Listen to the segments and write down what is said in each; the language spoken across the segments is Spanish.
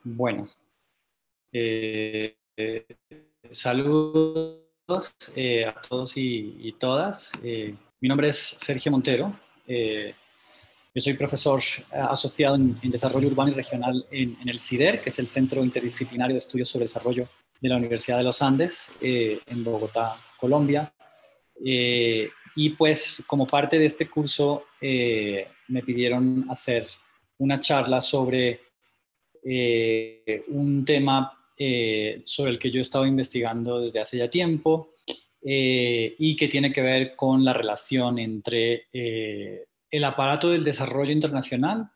Bueno, eh, eh, saludos a todos y todas. Mi nombre es Sergio Montero. Yo soy profesor asociado en Desarrollo Urbano y Regional en el CIDER, que es el Centro Interdisciplinario de Estudios sobre Desarrollo de la Universidad de los Andes, en Bogotá, Colombia. Y pues como parte de este curso me pidieron hacer una charla sobre un tema sobre el que yo he estado investigando desde hace ya tiempo y que tiene que ver con la relación entre el aparato del desarrollo internacional,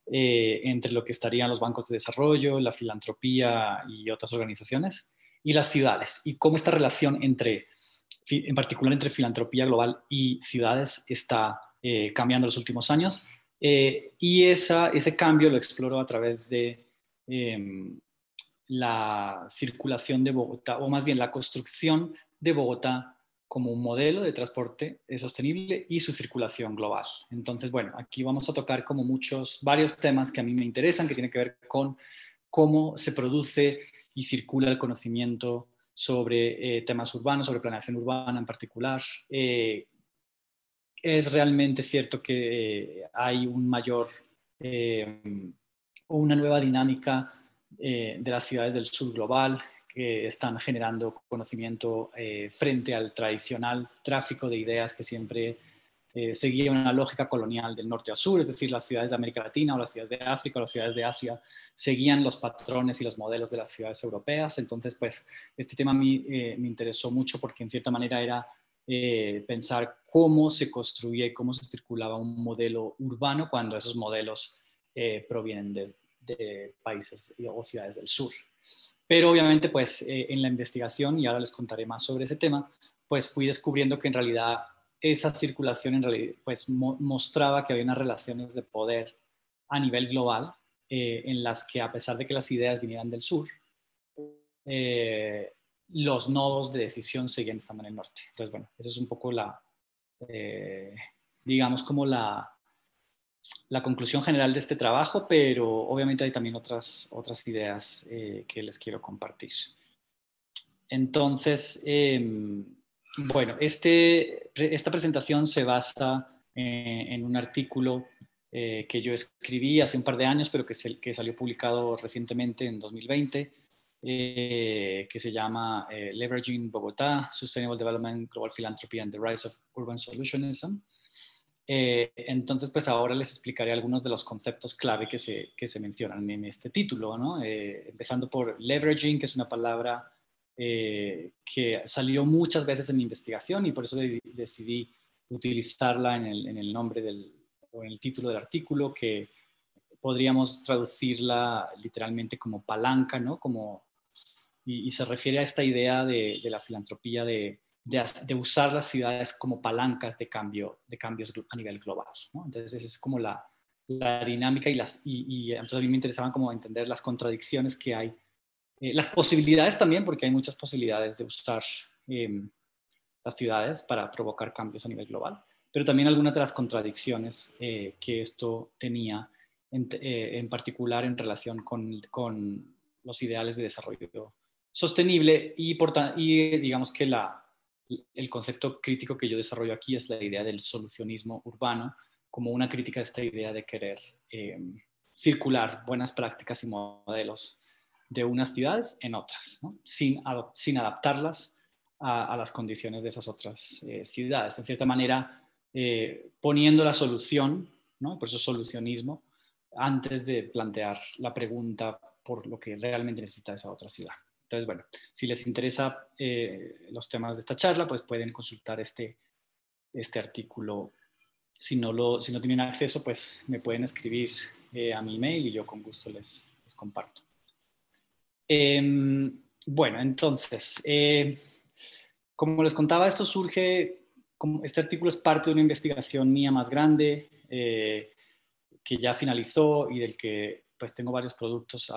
entre lo que estarían los bancos de desarrollo, la filantropía y otras organizaciones, y las ciudades, y cómo esta relación entre, en particular entre filantropía global y ciudades, está cambiando en los últimos años. Y ese cambio lo exploro a través de la circulación de Bogotá, o más bien la construcción de Bogotá como un modelo de transporte sostenible y su circulación global. Entonces, bueno, aquí vamos a tocar como varios temas que a mí me interesan, que tienen que ver con cómo se produce y circula el conocimiento sobre temas urbanos, sobre planeación urbana en particular. Es realmente cierto que hay un mayor o una nueva dinámica de las ciudades del sur global que están generando conocimiento frente al tradicional tráfico de ideas que siempre seguía una lógica colonial del norte a sur, es decir, las ciudades de América Latina o las ciudades de África o las ciudades de Asia seguían los patrones y los modelos de las ciudades europeas. Entonces, pues, este tema a mí me interesó mucho porque en cierta manera era pensar cómo se construía y cómo se circulaba un modelo urbano cuando esos modelos provienen de países o ciudades del sur. Pero obviamente, pues en la investigación, y ahora les contaré más sobre ese tema, pues fui descubriendo que en realidad esa circulación en realidad, pues, mostraba que había unas relaciones de poder a nivel global en las que, a pesar de que las ideas vinieran del sur, eh, los nodos de decisión seguían estando en el norte. Entonces, bueno, eso es un poco eh, digamos, como la conclusión general de este trabajo, pero obviamente hay también otras ideas que les quiero compartir. Entonces, bueno, esta presentación se basa en un artículo que yo escribí hace un par de años, pero que salió publicado recientemente en 2020, que se llama Leveraging Bogotá, Sustainable Development, Global Philanthropy and the Rise of Urban Solutionism. Entonces, pues ahora les explicaré algunos de los conceptos clave que se mencionan en este título, ¿no? Empezando por leveraging, que es una palabra que salió muchas veces en mi investigación y por eso decidí utilizarla en el nombre o en el título del artículo, que podríamos traducirla literalmente como palanca, ¿no? Y se refiere a esta idea de la filantropía de usar las ciudades como palancas de cambios a nivel global, ¿no? Entonces esa es como la dinámica y entonces a mí me interesaban como entender las contradicciones que hay, las posibilidades también, porque hay muchas posibilidades de usar las ciudades para provocar cambios a nivel global, pero también algunas de las contradicciones que esto tenía en particular en relación con los ideales de desarrollo sostenible y digamos que el concepto crítico que yo desarrollo aquí es la idea del solucionismo urbano como una crítica a esta idea de querer circular buenas prácticas y modelos de unas ciudades en otras, ¿no? sin adaptarlas a las condiciones de esas otras ciudades. En cierta manera, poniendo la solución, ¿no? Por eso solucionismo, antes de plantear la pregunta por lo que realmente necesita esa otra ciudad. Entonces, bueno, si les interesa los temas de esta charla, pues pueden consultar este artículo. Si no tienen acceso, pues me pueden escribir a mi email y yo con gusto les comparto. Bueno, entonces, como les contaba, este artículo es parte de una investigación mía más grande que ya finalizó y del que pues tengo varios productos.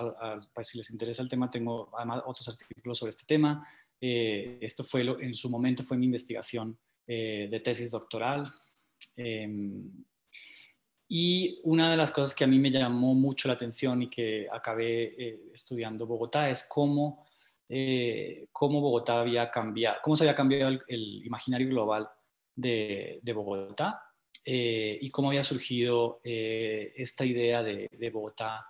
Pues, si les interesa el tema, tengo además otros artículos sobre este tema. Esto en su momento fue mi investigación de tesis doctoral. Y una de las cosas que a mí me llamó mucho la atención y que acabé estudiando Bogotá es cómo Bogotá había cambiado, cómo se había cambiado el imaginario global de Bogotá, y cómo había surgido esta idea de Bogotá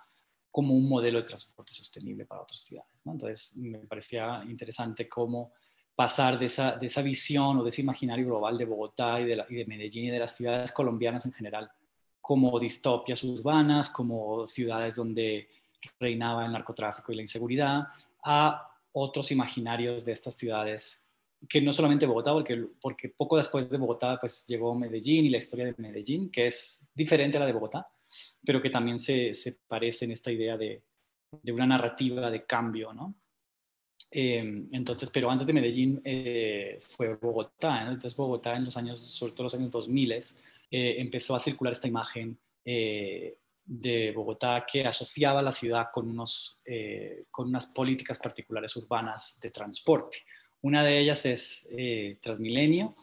como un modelo de transporte sostenible para otras ciudades, ¿no? Entonces me parecía interesante cómo pasar de esa visión o de ese imaginario global de Bogotá y de Medellín y de las ciudades colombianas en general como distopias urbanas, como ciudades donde reinaba el narcotráfico y la inseguridad, a otros imaginarios de estas ciudades, que no solamente Bogotá, porque poco después de Bogotá pues llegó Medellín y la historia de Medellín, que es diferente a la de Bogotá, pero que también se parece en esta idea de una narrativa de cambio, ¿no? Entonces, pero antes de Medellín fue Bogotá, ¿no? Entonces Bogotá en los años, sobre todo los años 2000, empezó a circular esta imagen de Bogotá que asociaba la ciudad con unas políticas particulares urbanas de transporte. Una de ellas es Transmilenio,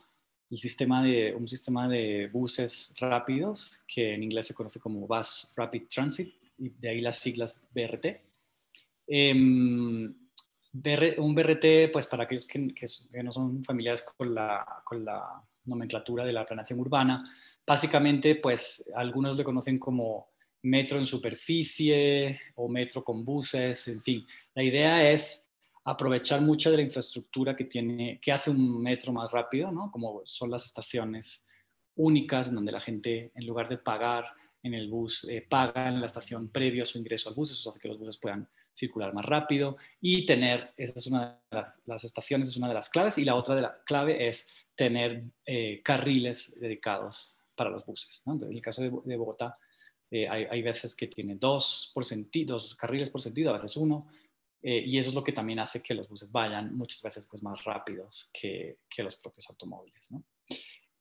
un sistema de buses rápidos que en inglés se conoce como Bus Rapid Transit, y de ahí las siglas BRT. Un BRT, pues para aquellos que no son familiares con la nomenclatura de la planeación urbana, básicamente pues algunos lo conocen como metro en superficie o metro con buses, en fin. La idea es aprovechar mucha de la infraestructura que hace un metro más rápido, ¿no? Como son las estaciones únicas en donde la gente, en lugar de pagar en el bus, paga en la estación previo a su ingreso al bus. Eso hace que los buses puedan circular más rápido y esa es una de las estaciones, es una de las claves, y la otra de la clave es tener carriles dedicados para los buses, ¿no? Entonces, en el caso de Bogotá, hay veces que tiene dos carriles por sentido, a veces uno, y eso es lo que también hace que los buses vayan muchas veces pues, más rápidos que los propios automóviles, ¿no?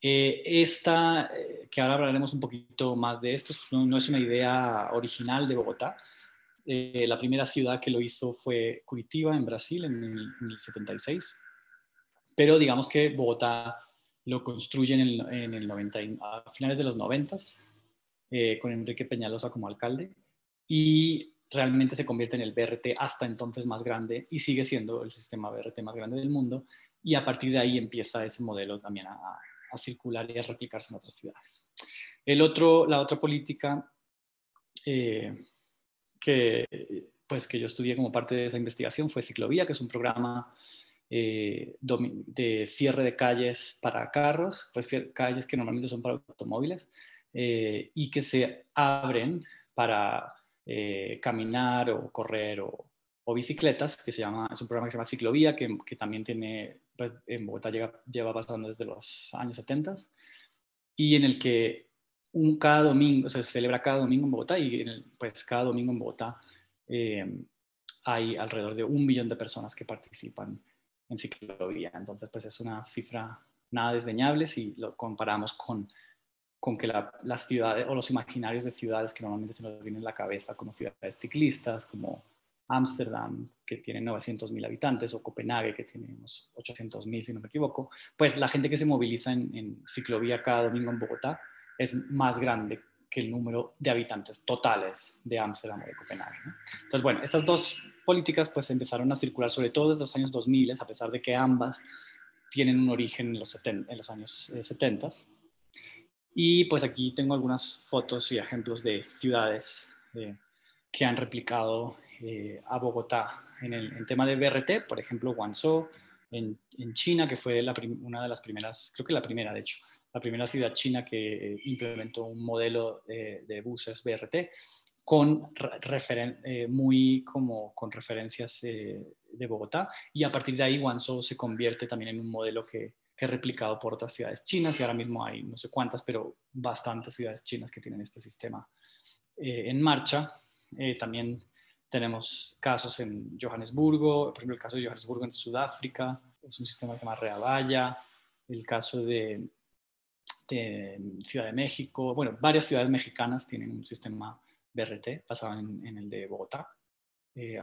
Que ahora hablaremos un poquito más de esto, no es una idea original de Bogotá. La primera ciudad que lo hizo fue Curitiba, en Brasil, en el 76. Pero digamos que Bogotá lo construye en el 90, a finales de los 90, con Enrique Peñalosa como alcalde. Y realmente se convierte en el BRT hasta entonces más grande y sigue siendo el sistema BRT más grande del mundo. Y a partir de ahí empieza ese modelo también a circular y a replicarse en otras ciudades. La otra política que yo estudié como parte de esa investigación fue Ciclovía, que es un programa de cierre de calles para carros, pues calles que normalmente son para automóviles, y que se abren para caminar o correr o bicicletas, es un programa que se llama Ciclovía, que también tiene, pues en Bogotá lleva pasando desde los años 70, y en el que cada domingo, se celebra cada domingo en Bogotá, y pues cada domingo en Bogotá eh, hay alrededor de 1 millón de personas que participan en ciclovía. Entonces, pues es una cifra nada desdeñable si lo comparamos con que las ciudades o los imaginarios de ciudades que normalmente se nos vienen en la cabeza como ciudades ciclistas, como Ámsterdam, que tiene 900.000 habitantes, o Copenhague, que tiene unos 800.000, si no me equivoco. Pues la gente que se moviliza en ciclovía cada domingo en Bogotá es más grande que el número de habitantes totales de Ámsterdam o de Copenhague, ¿no? Entonces, bueno, estas dos políticas pues empezaron a circular sobre todo desde los años 2000, a pesar de que ambas tienen un origen en los años 70. Y pues aquí tengo algunas fotos y ejemplos de ciudades que han replicado a Bogotá en tema de BRT, por ejemplo, Guangzhou en China, que fue una de las primeras, creo que la primera de hecho, la primera ciudad china que implementó un modelo de buses BRT con referencias de Bogotá, y a partir de ahí Guangzhou se convierte también en un modelo que es replicado por otras ciudades chinas, y ahora mismo hay no sé cuántas, pero bastantes ciudades chinas que tienen este sistema en marcha. También tenemos casos en Johannesburgo, por ejemplo el caso de Johannesburgo en Sudáfrica, es un sistema que se llama Reabaya, el caso de Ciudad de México, bueno, varias ciudades mexicanas tienen un sistema BRT basado en el de Bogotá. Eh,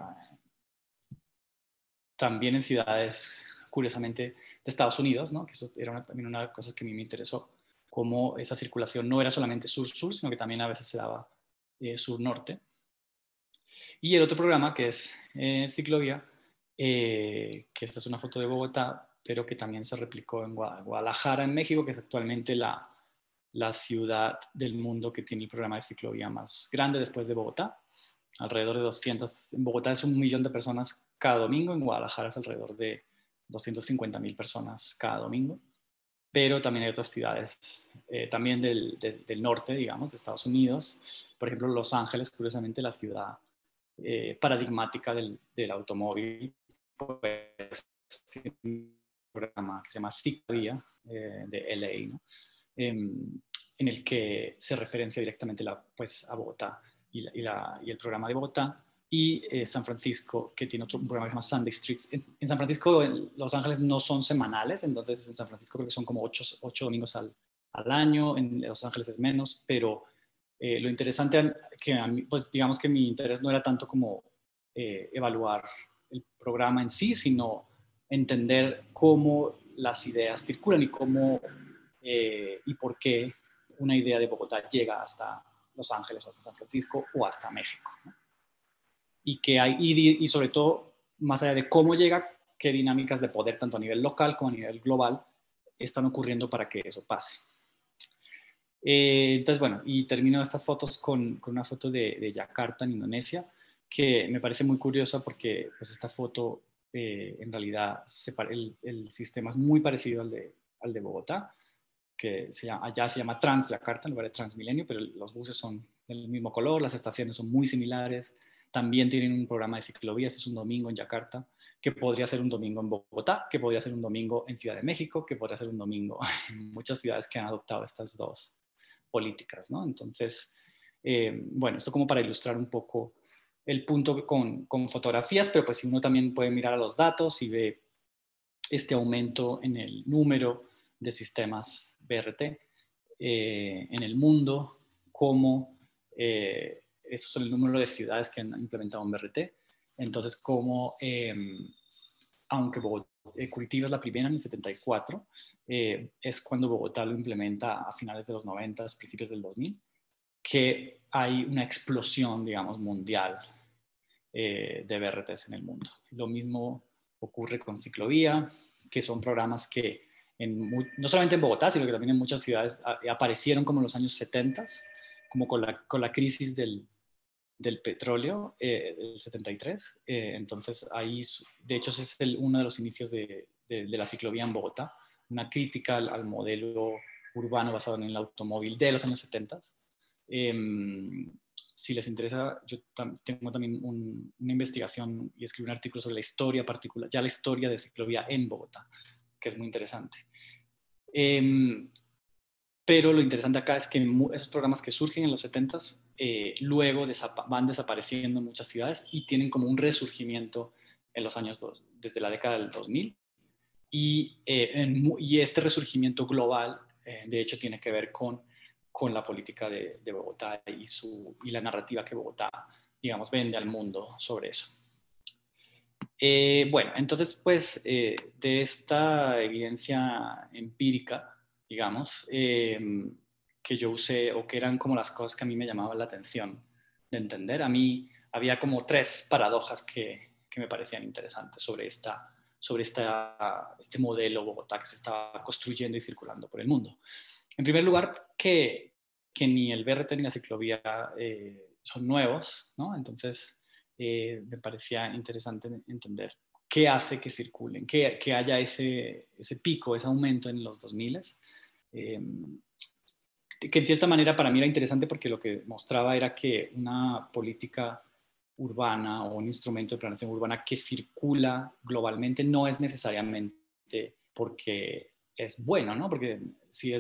También en ciudades, curiosamente, de Estados Unidos, ¿no? Que eso era también una de las cosas que a mí me interesó cómo esa circulación no era solamente sur-sur, sino que también a veces se daba sur-norte. Y el otro programa, que es Ciclovía, que esta es una foto de Bogotá, pero que también se replicó en Guadalajara, en México, que es actualmente la ciudad del mundo que tiene el programa de ciclovía más grande después de Bogotá. Alrededor de 200, en Bogotá es 1 millón de personas cada domingo, en Guadalajara es alrededor de 250.000 personas cada domingo, pero también hay otras ciudades, también del norte, digamos, de Estados Unidos. Por ejemplo, Los Ángeles, curiosamente, la ciudad paradigmática del automóvil, pues tiene un programa que se llama Ciclovía de LA, ¿no? En el que se referencia directamente pues, a Bogotá y el programa de Bogotá, y San Francisco, que tiene un programa que se llama Sunday Streets. En San Francisco, en Los Ángeles no son semanales, entonces en San Francisco creo que son como 8 domingos al año, en Los Ángeles es menos, pero lo interesante que a mí, pues digamos que mi interés no era tanto como evaluar el programa en sí, sino entender cómo las ideas circulan y cómo y por qué una idea de Bogotá llega hasta Los Ángeles o hasta San Francisco o hasta México, ¿no? Y que hay, y sobre todo, más allá de cómo llega, qué dinámicas de poder, tanto a nivel local como a nivel global, están ocurriendo para que eso pase. Entonces, bueno, y termino estas fotos con una foto de Yakarta, en Indonesia, que me parece muy curiosa porque pues, esta foto en realidad el sistema es muy parecido al de Bogotá, que allá se llama Trans Yakarta en lugar de Transmilenio, pero los buses son del mismo color, las estaciones son muy similares, también tienen un programa de ciclovías, es un domingo en Yakarta, que podría ser un domingo en Bogotá, que podría ser un domingo en Ciudad de México, que podría ser un domingo en muchas ciudades que han adoptado estas dos políticas, ¿no? Entonces, bueno, esto como para ilustrar un poco el punto con fotografías, pero pues si uno también puede mirar a los datos y ve este aumento en el número de sistemas BRT en el mundo, como esos son el número de ciudades que han implementado un BRT. Entonces, como aunque Curitiba es la primera en el 74, es cuando Bogotá lo implementa a finales de los 90, principios del 2000, que hay una explosión, digamos, mundial de BRTs en el mundo. Lo mismo ocurre con Ciclovía, que son programas que no solamente en Bogotá, sino que también en muchas ciudades aparecieron como en los años 70, como con la crisis del petróleo, el 73. Entonces, ahí, de hecho, ese es uno de los inicios de la ciclovía en Bogotá, una crítica al modelo urbano basado en el automóvil de los años 70. Si les interesa, yo tengo también una investigación y escribí un artículo sobre la historia particular, ya la historia de ciclovía en Bogotá, que es muy interesante. Pero lo interesante acá es que esos programas que surgen en los 70s luego van desapareciendo en muchas ciudades y tienen como un resurgimiento en los años desde la década del 2000. Y este resurgimiento global, de hecho, tiene que ver con la política de Bogotá y la narrativa que Bogotá, digamos, vende al mundo sobre eso. Bueno, entonces, pues, de esta evidencia empírica, digamos, que yo usé o que eran como las cosas que a mí me llamaban la atención de entender, a mí había como 3 paradojas que me parecían interesantes sobre este modelo Bogotá que se estaba construyendo y circulando por el mundo. En primer lugar, que ni el BRT ni la ciclovía son nuevos, ¿no? Entonces, me parecía interesante entender qué hace que circulen, que haya ese pico, ese aumento en los 2000, que en cierta manera para mí era interesante porque lo que mostraba era que una política urbana o un instrumento de planeación urbana que circula globalmente no es necesariamente porque es bueno, ¿no? Porque si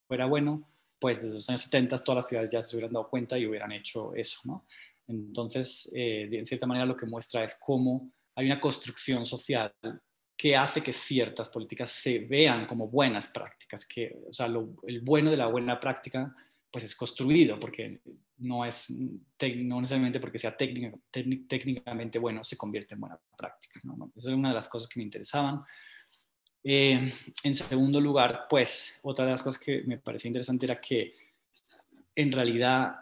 fuera bueno, pues desde los años 70 todas las ciudades ya se hubieran dado cuenta y hubieran hecho eso, ¿no? Entonces, en cierta manera lo que muestra es cómo hay una construcción social que hace que ciertas políticas se vean como buenas prácticas, o sea, el bueno de la buena práctica pues es construido, porque no necesariamente porque sea técnicamente bueno se convierte en buena práctica, ¿no? Esa es una de las cosas que me interesaban. En segundo lugar, pues otra de las cosas que me parecía interesante era que en realidad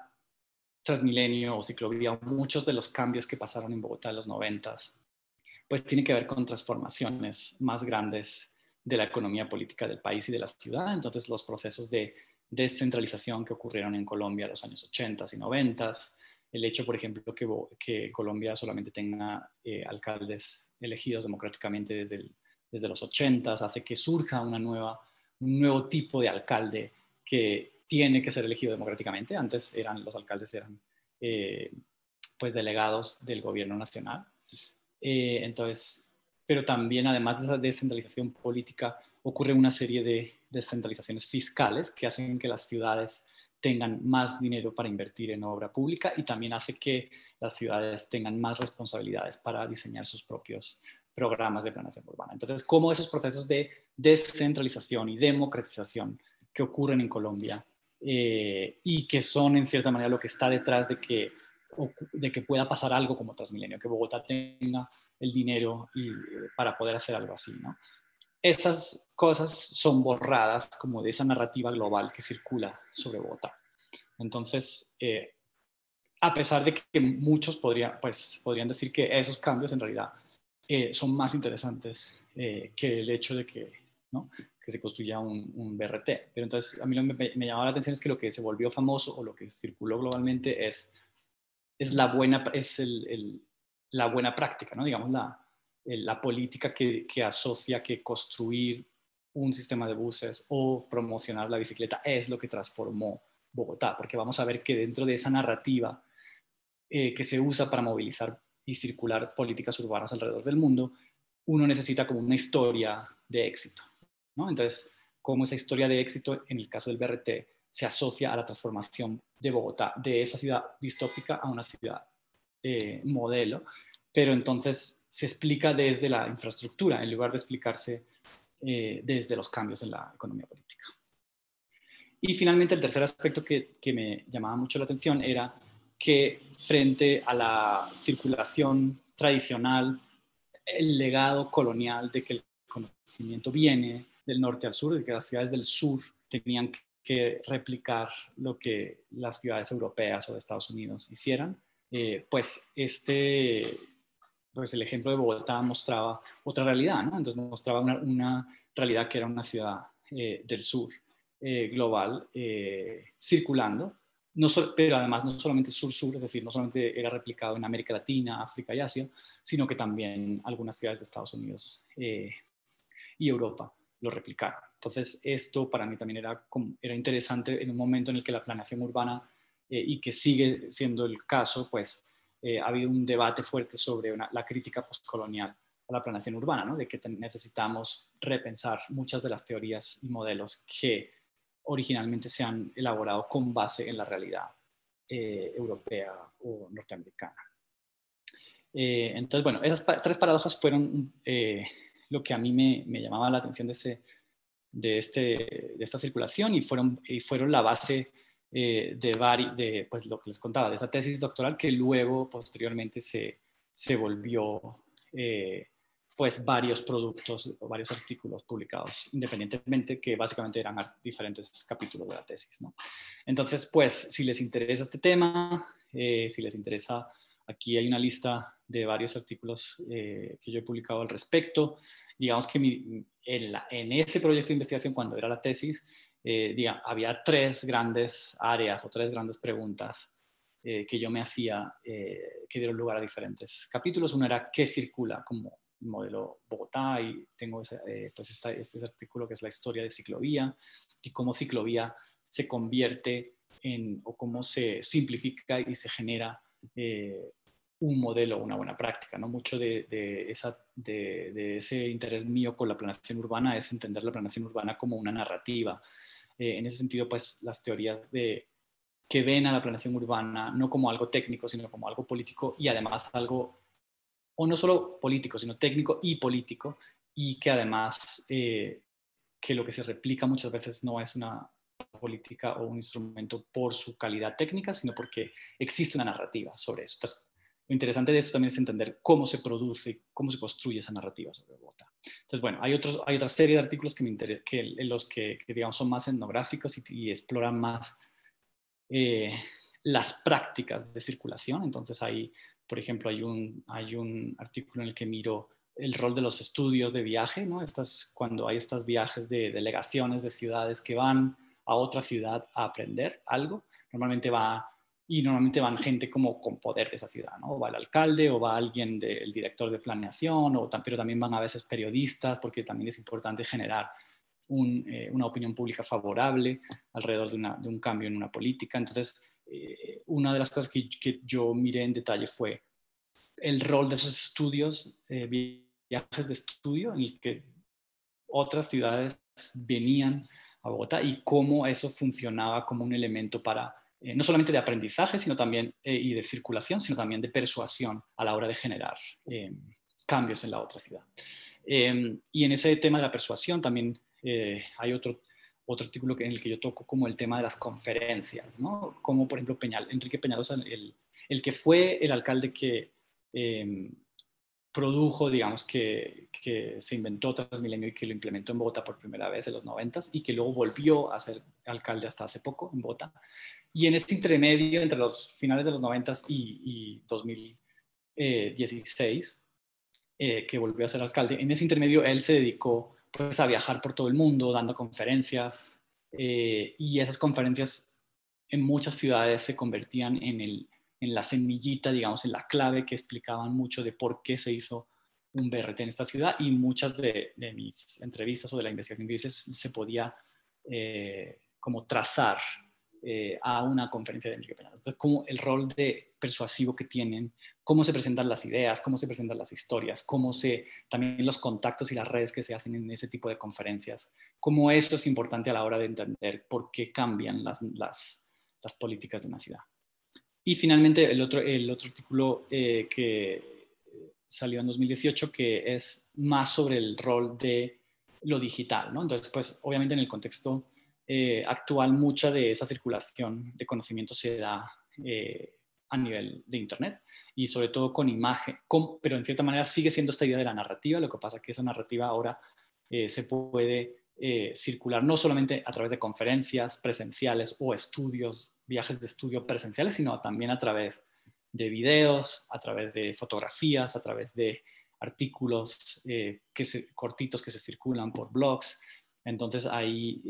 Transmilenio o ciclovía, muchos de los cambios que pasaron en Bogotá en los 90s, pues tiene que ver con transformaciones más grandes de la economía política del país y de la ciudad. Entonces los procesos de descentralización que ocurrieron en Colombia en los años 80s y 90s, el hecho, por ejemplo, que Colombia solamente tenga alcaldes elegidos democráticamente desde los 80s, hace que surja un nuevo tipo de alcalde que tiene que ser elegido democráticamente. Antes los alcaldes eran pues delegados del gobierno nacional. Entonces, pero también, además de esa descentralización política, ocurre una serie de descentralizaciones fiscales que hacen que las ciudades tengan más dinero para invertir en obra pública y también hace que las ciudades tengan más responsabilidades para diseñar sus propios programas de planeación urbana. Entonces, cómo esos procesos de descentralización y democratización que ocurren en Colombia y que son en cierta manera lo que está detrás de que pueda pasar algo como Transmilenio, que Bogotá tenga el dinero para poder hacer algo así, ¿no? Esas cosas son borradas como de esa narrativa global que circula sobre Bogotá. Entonces, a pesar de que muchos podrían decir que esos cambios en realidad son más interesantes que el hecho de que, ¿no?, que se construya un BRT. Pero entonces a mí lo que me llamaba la atención es que lo que se volvió famoso o lo que circuló globalmente es la buena práctica, ¿no? Digamos, la política que asocia que construir un sistema de buses o promocionar la bicicleta es lo que transformó Bogotá, porque vamos a ver que dentro de esa narrativa que se usa para movilizar y circular políticas urbanas alrededor del mundo, uno necesita como una historia de éxito, ¿no? Entonces, como esa historia de éxito, en el caso del BRT, se asocia a la transformación de Bogotá, de esa ciudad distópica a una ciudad modelo, pero entonces se explica desde la infraestructura en lugar de explicarse desde los cambios en la economía política. Y finalmente el tercer aspecto que me llamaba mucho la atención era que frente a la circulación tradicional, el legado colonial de que el conocimiento viene del norte al sur, de que las ciudades del sur tenían que replicar lo que las ciudades europeas o de Estados Unidos hicieran, pues el ejemplo de Bogotá mostraba otra realidad, ¿no? Entonces mostraba una realidad que era una ciudad del sur global circulando, pero además no solamente sur-sur, es decir, no solamente era replicado en América Latina, África y Asia, sino que también algunas ciudades de Estados Unidos y Europa lo replicaron. Entonces esto para mí también era interesante en un momento en el que la planeación urbana, y que sigue siendo el caso, pues ha habido un debate fuerte sobre la crítica postcolonial a la planeación urbana, ¿no? De que necesitamos repensar muchas de las teorías y modelos que originalmente se han elaborado con base en la realidad europea o norteamericana. Entonces, bueno, esas tres paradojas fueron lo que a mí me llamaba la atención de esta circulación y fueron la base de pues, lo que les contaba, de esa tesis doctoral que luego, posteriormente, se volvió pues varios productos o varios artículos publicados independientemente, que básicamente eran diferentes capítulos de la tesis, ¿no? Entonces, pues, si les interesa este tema, si les interesa, aquí hay una lista de varios artículos que yo he publicado al respecto. Digamos que en ese proyecto de investigación, cuando era la tesis, había tres grandes áreas o tres grandes preguntas que yo me hacía, que dieron lugar a diferentes capítulos. Uno era qué circula como modelo Bogotá, y tengo pues este artículo que es la historia de ciclovía y cómo ciclovía se convierte o cómo se simplifica y se genera un modelo, una buena práctica, ¿no? Mucho de ese interés mío con la planeación urbana es entender la planeación urbana como una narrativa. En ese sentido, pues las teorías que ven a la planeación urbana no como algo técnico, sino como algo político y además algo, o no solo político, sino técnico y político, y que además que lo que se replica muchas veces no es una política o un instrumento por su calidad técnica, sino porque existe una narrativa sobre eso. Entonces, lo interesante de esto también es entender cómo se produce, cómo se construye esa narrativa sobre Bogotá. Entonces, bueno, hay otra serie de artículos que me interesan, que digamos son más etnográficos y exploran más las prácticas de circulación. Entonces, por ejemplo, hay un artículo en el que miro el rol de los estudios de viaje, ¿no? Cuando hay estos viajes de delegaciones de ciudades que van a otra ciudad a aprender algo, normalmente van gente como con poder de esa ciudad, ¿no? O va el alcalde, o va alguien del director de planeación, pero también van a veces periodistas, porque también es importante generar una opinión pública favorable alrededor de un cambio en una política. Entonces, una de las cosas que yo miré en detalle fue el rol de esos estudios, viajes de estudio, en el que otras ciudades venían a Bogotá y cómo eso funcionaba como un elemento para, no solamente de aprendizaje, sino también, y de circulación, sino también de persuasión a la hora de generar cambios en la otra ciudad. Y en ese tema de la persuasión también hay otro artículo en el que yo toco como el tema de las conferencias, ¿no? Como por ejemplo Enrique Peñalosa, el que fue el alcalde que produjo, digamos, que se inventó Transmilenio y que lo implementó en Bogotá por primera vez en los 90s y que luego volvió a ser alcalde hasta hace poco en Bogotá. Y en este intermedio, entre los finales de los 90s y 2016, que volvió a ser alcalde, en ese intermedio él se dedicó pues, a viajar por todo el mundo, dando conferencias, y esas conferencias en muchas ciudades se convertían en la semillita, digamos, en la clave que explicaban mucho de por qué se hizo un BRT en esta ciudad, y muchas de mis entrevistas o de la investigación que hice se podía como trazar a una conferencia de Enrique Peñalosa. Entonces, como el rol de persuasivo que tienen, cómo se presentan las ideas, cómo se presentan las historias, también los contactos y las redes que se hacen en ese tipo de conferencias, cómo eso es importante a la hora de entender por qué cambian las políticas de una ciudad. Y finalmente el otro artículo que salió en 2018, que es más sobre el rol de lo digital, ¿no? Entonces, pues obviamente en el contexto actual mucha de esa circulación de conocimiento se da a nivel de Internet y sobre todo con imagen, pero en cierta manera sigue siendo esta idea de la narrativa. Lo que pasa es que esa narrativa ahora se puede circular no solamente a través de conferencias presenciales o viajes de estudio presenciales, sino también a través de videos, a través de fotografías, a través de artículos cortitos que se circulan por blogs. Entonces ahí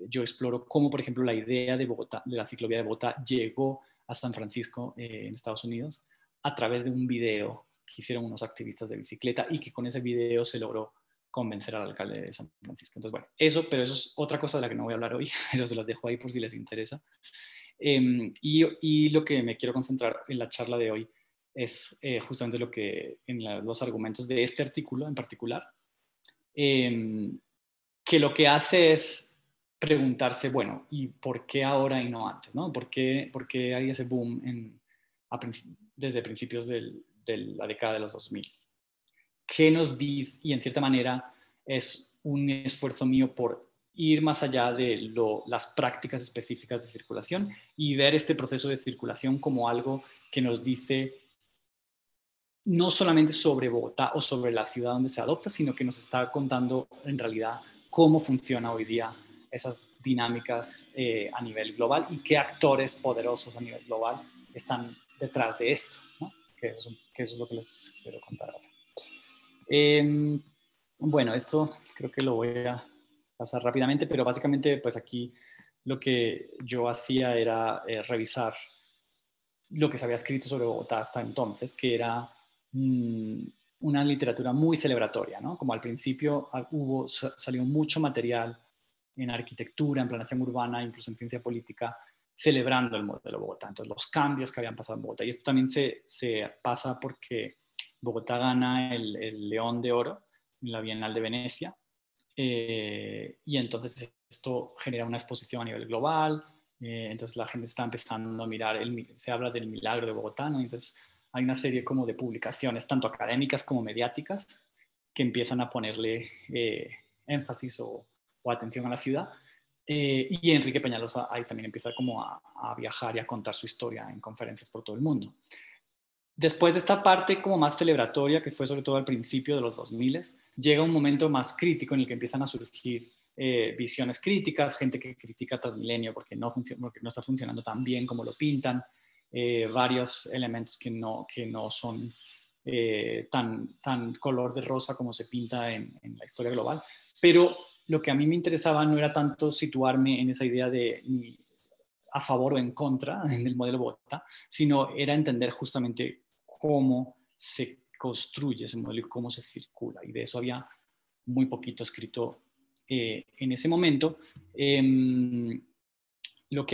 yo exploro cómo, por ejemplo, la idea de Bogotá, de la ciclovía de Bogotá, llegó a San Francisco en Estados Unidos a través de un video que hicieron unos activistas de bicicleta y que con ese video se logró convencer al alcalde de San Francisco. Entonces, bueno, pero eso es otra cosa de la que no voy a hablar hoy, pero se las dejo ahí por si les interesa. Y lo que me quiero concentrar en la charla de hoy es justamente lo que en los argumentos de este artículo en particular, que lo que hace es preguntarse, bueno, ¿y por qué ahora y no antes? ¿No? ¿Por qué hay ese boom desde principios de la década de los 2000? ¿Qué nos dice? Y en cierta manera es un esfuerzo mío por ir más allá de las prácticas específicas de circulación y ver este proceso de circulación como algo que nos dice no solamente sobre Bogotá o sobre la ciudad donde se adopta, sino que nos está contando en realidad cómo funciona hoy día esas dinámicas a nivel global y qué actores poderosos a nivel global están detrás de esto, ¿no? Que eso es lo que les quiero contar ahora. Bueno, esto creo que lo voy a pasar rápidamente, pero básicamente pues aquí lo que yo hacía era revisar lo que se había escrito sobre Bogotá hasta entonces, que era una literatura muy celebratoria, ¿no? Como al principio salió mucho material en arquitectura, en planeación urbana, incluso en ciencia política, celebrando el modelo Bogotá. Entonces, los cambios que habían pasado en Bogotá. Y esto también se pasa porque Bogotá gana el León de Oro en la Bienal de Venecia. Y entonces esto genera una exposición a nivel global. Entonces la gente está empezando a mirar, se habla del milagro de Bogotá, ¿no? Entonces hay una serie como de publicaciones, tanto académicas como mediáticas, que empiezan a ponerle énfasis o atención a la ciudad. Y Enrique Peñalosa ahí también empieza como a viajar y a contar su historia en conferencias por todo el mundo. Después de esta parte como más celebratoria, que fue sobre todo al principio de los 2000, llega un momento más crítico en el que empiezan a surgir visiones críticas, gente que critica Transmilenio porque porque no está funcionando tan bien como lo pintan, varios elementos que no son tan color de rosa como se pinta en la historia global. Pero lo que a mí me interesaba no era tanto situarme en esa idea de ni a favor o en contra del modelo Bogotá, sino era entender justamente cómo se construye ese modelo y cómo se circula. Y de eso había muy poquito escrito en ese momento. Lo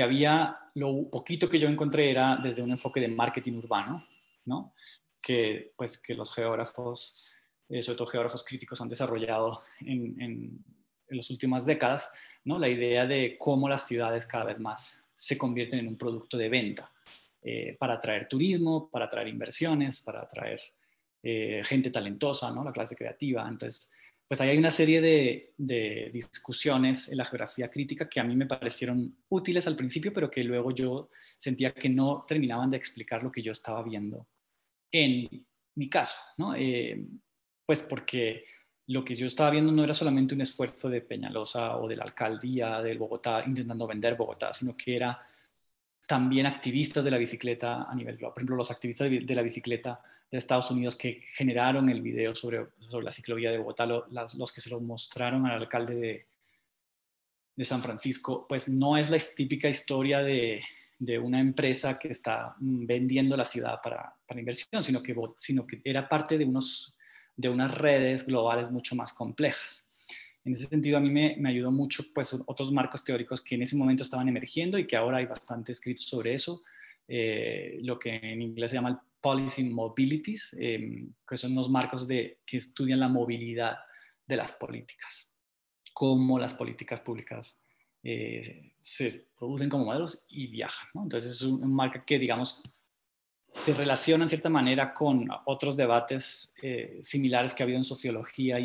poquito que yo encontré era desde un enfoque de marketing urbano, ¿no? Que los geógrafos, sobre todo geógrafos críticos, han desarrollado en las últimas décadas, ¿no? La idea de cómo las ciudades cada vez más se convierten en un producto de venta para atraer turismo, para atraer inversiones, para atraer gente talentosa, ¿no? La clase creativa. Entonces, pues ahí hay una serie de discusiones en la geografía crítica que a mí me parecieron útiles al principio, pero que luego yo sentía que no terminaban de explicar lo que yo estaba viendo en mi caso, ¿no? Pues porque lo que yo estaba viendo no era solamente un esfuerzo de Peñalosa o de la alcaldía de Bogotá intentando vender Bogotá, sino que era también activistas de la bicicleta a nivel global. Por ejemplo, los activistas de la bicicleta de Estados Unidos que generaron el video sobre la ciclovía de Bogotá, los que se lo mostraron al alcalde de San Francisco, pues no es la típica historia de una empresa que está vendiendo la ciudad para inversión, sino que era parte de unas redes globales mucho más complejas. En ese sentido, a mí me ayudó mucho pues, otros marcos teóricos que en ese momento estaban emergiendo y que ahora hay bastante escrito sobre eso, lo que en inglés se llama el Policy Mobilities, que son unos marcos que estudian la movilidad de las políticas, cómo las políticas públicas se producen como modelos y viajan, ¿no? Entonces es un marco que, digamos, se relaciona en cierta manera con otros debates similares que ha habido en sociología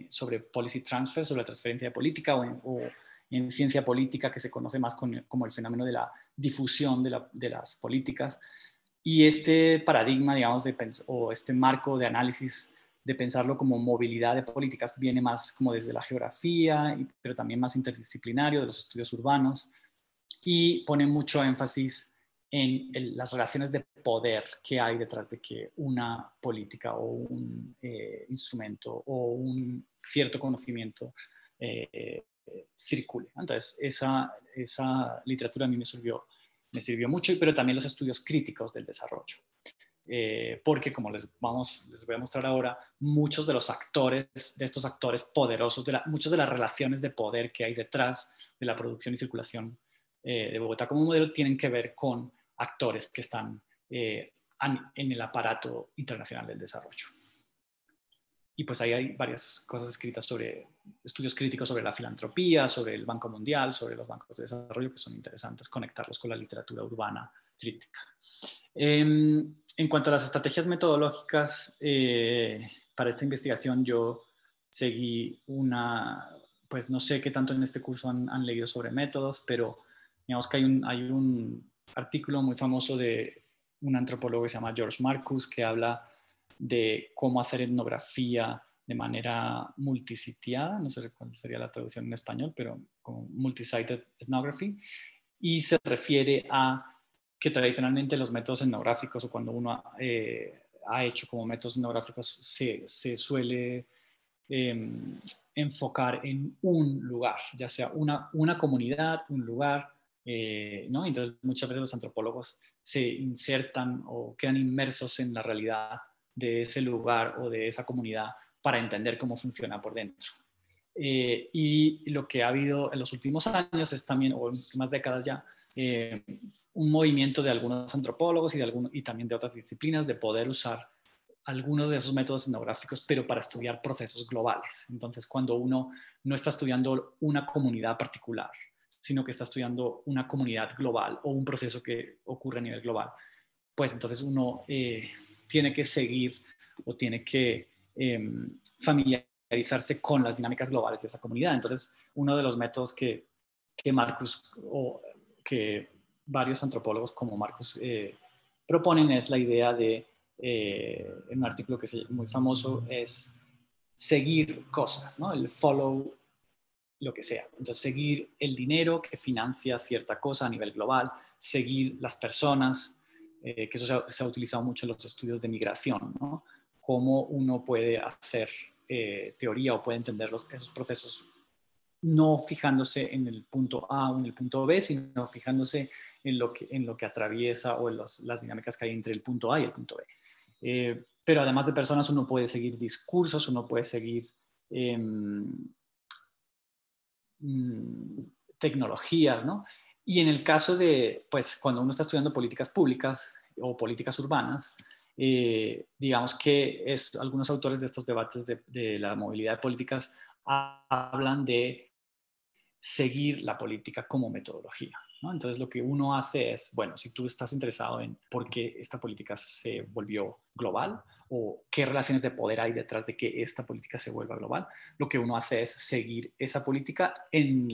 sobre policy transfer, sobre la transferencia de política o en ciencia política, que se conoce más como el fenómeno de la difusión de las políticas. Y este paradigma, digamos, o este marco de análisis de pensarlo como movilidad de políticas viene más como desde la geografía, pero también más interdisciplinario de los estudios urbanos, y pone mucho énfasis en las relaciones de poder que hay detrás de que una política o un instrumento o un cierto conocimiento circule. Entonces, esa literatura a mí me sirvió mucho, pero también los estudios críticos del desarrollo. Porque como les voy a mostrar ahora, muchos de los actores, de estos actores poderosos, muchas de las relaciones de poder que hay detrás de la producción y circulación de Bogotá como modelo tienen que ver con actores que están en el aparato internacional del desarrollo. Y pues ahí hay varias cosas escritas sobre estudios críticos sobre la filantropía, sobre el Banco Mundial, sobre los bancos de desarrollo, que son interesantes conectarlos con la literatura urbana crítica. En cuanto a las estrategias metodológicas, para esta investigación yo seguí pues no sé qué tanto en este curso han leído sobre métodos, pero digamos que hay un artículo muy famoso de un antropólogo que se llama George Marcus, que habla de cómo hacer etnografía de manera multisitiada, no sé cuál sería la traducción en español, pero como multi-sited ethnography, y se refiere a que tradicionalmente los métodos etnográficos o cuando uno ha hecho como métodos etnográficos se suele enfocar en un lugar, ya sea una comunidad, un lugar, ¿no? Entonces muchas veces los antropólogos se insertan o quedan inmersos en la realidad de ese lugar o de esa comunidad para entender cómo funciona por dentro. Y lo que ha habido en los últimos años es también, o en las últimas décadas ya, un movimiento de algunos antropólogos y también de otras disciplinas de poder usar algunos de esos métodos etnográficos, pero para estudiar procesos globales. Entonces, cuando uno no está estudiando una comunidad particular, sino que está estudiando una comunidad global o un proceso que ocurre a nivel global, pues entonces uno tiene que seguir o tiene que familiarizarse con las dinámicas globales de esa comunidad. Entonces, uno de los métodos que Marcus o que varios antropólogos como Marcus proponen es la idea de en un artículo que es muy famoso, es seguir cosas, ¿no? El follow lo que sea. Entonces, seguir el dinero que financia cierta cosa a nivel global, seguir las personas, que eso se ha utilizado mucho en los estudios de migración, ¿no? Cómo uno puede hacer teoría o puede entender esos procesos no fijándose en el punto A o en el punto B, sino fijándose en lo que atraviesa o en las dinámicas que hay entre el punto A y el punto B. Pero además de personas, uno puede seguir discursos, uno puede seguir eh, tecnologías, ¿no? Y en el caso de, pues, cuando uno está estudiando políticas públicas o políticas urbanas, digamos que algunos autores de estos debates de la movilidad de políticas hablan de seguir la política como metodología, ¿no? Entonces lo que uno hace es, bueno, si tú estás interesado en por qué esta política se volvió global o qué relaciones de poder hay detrás de que esta política se vuelva global, lo que uno hace es seguir esa política en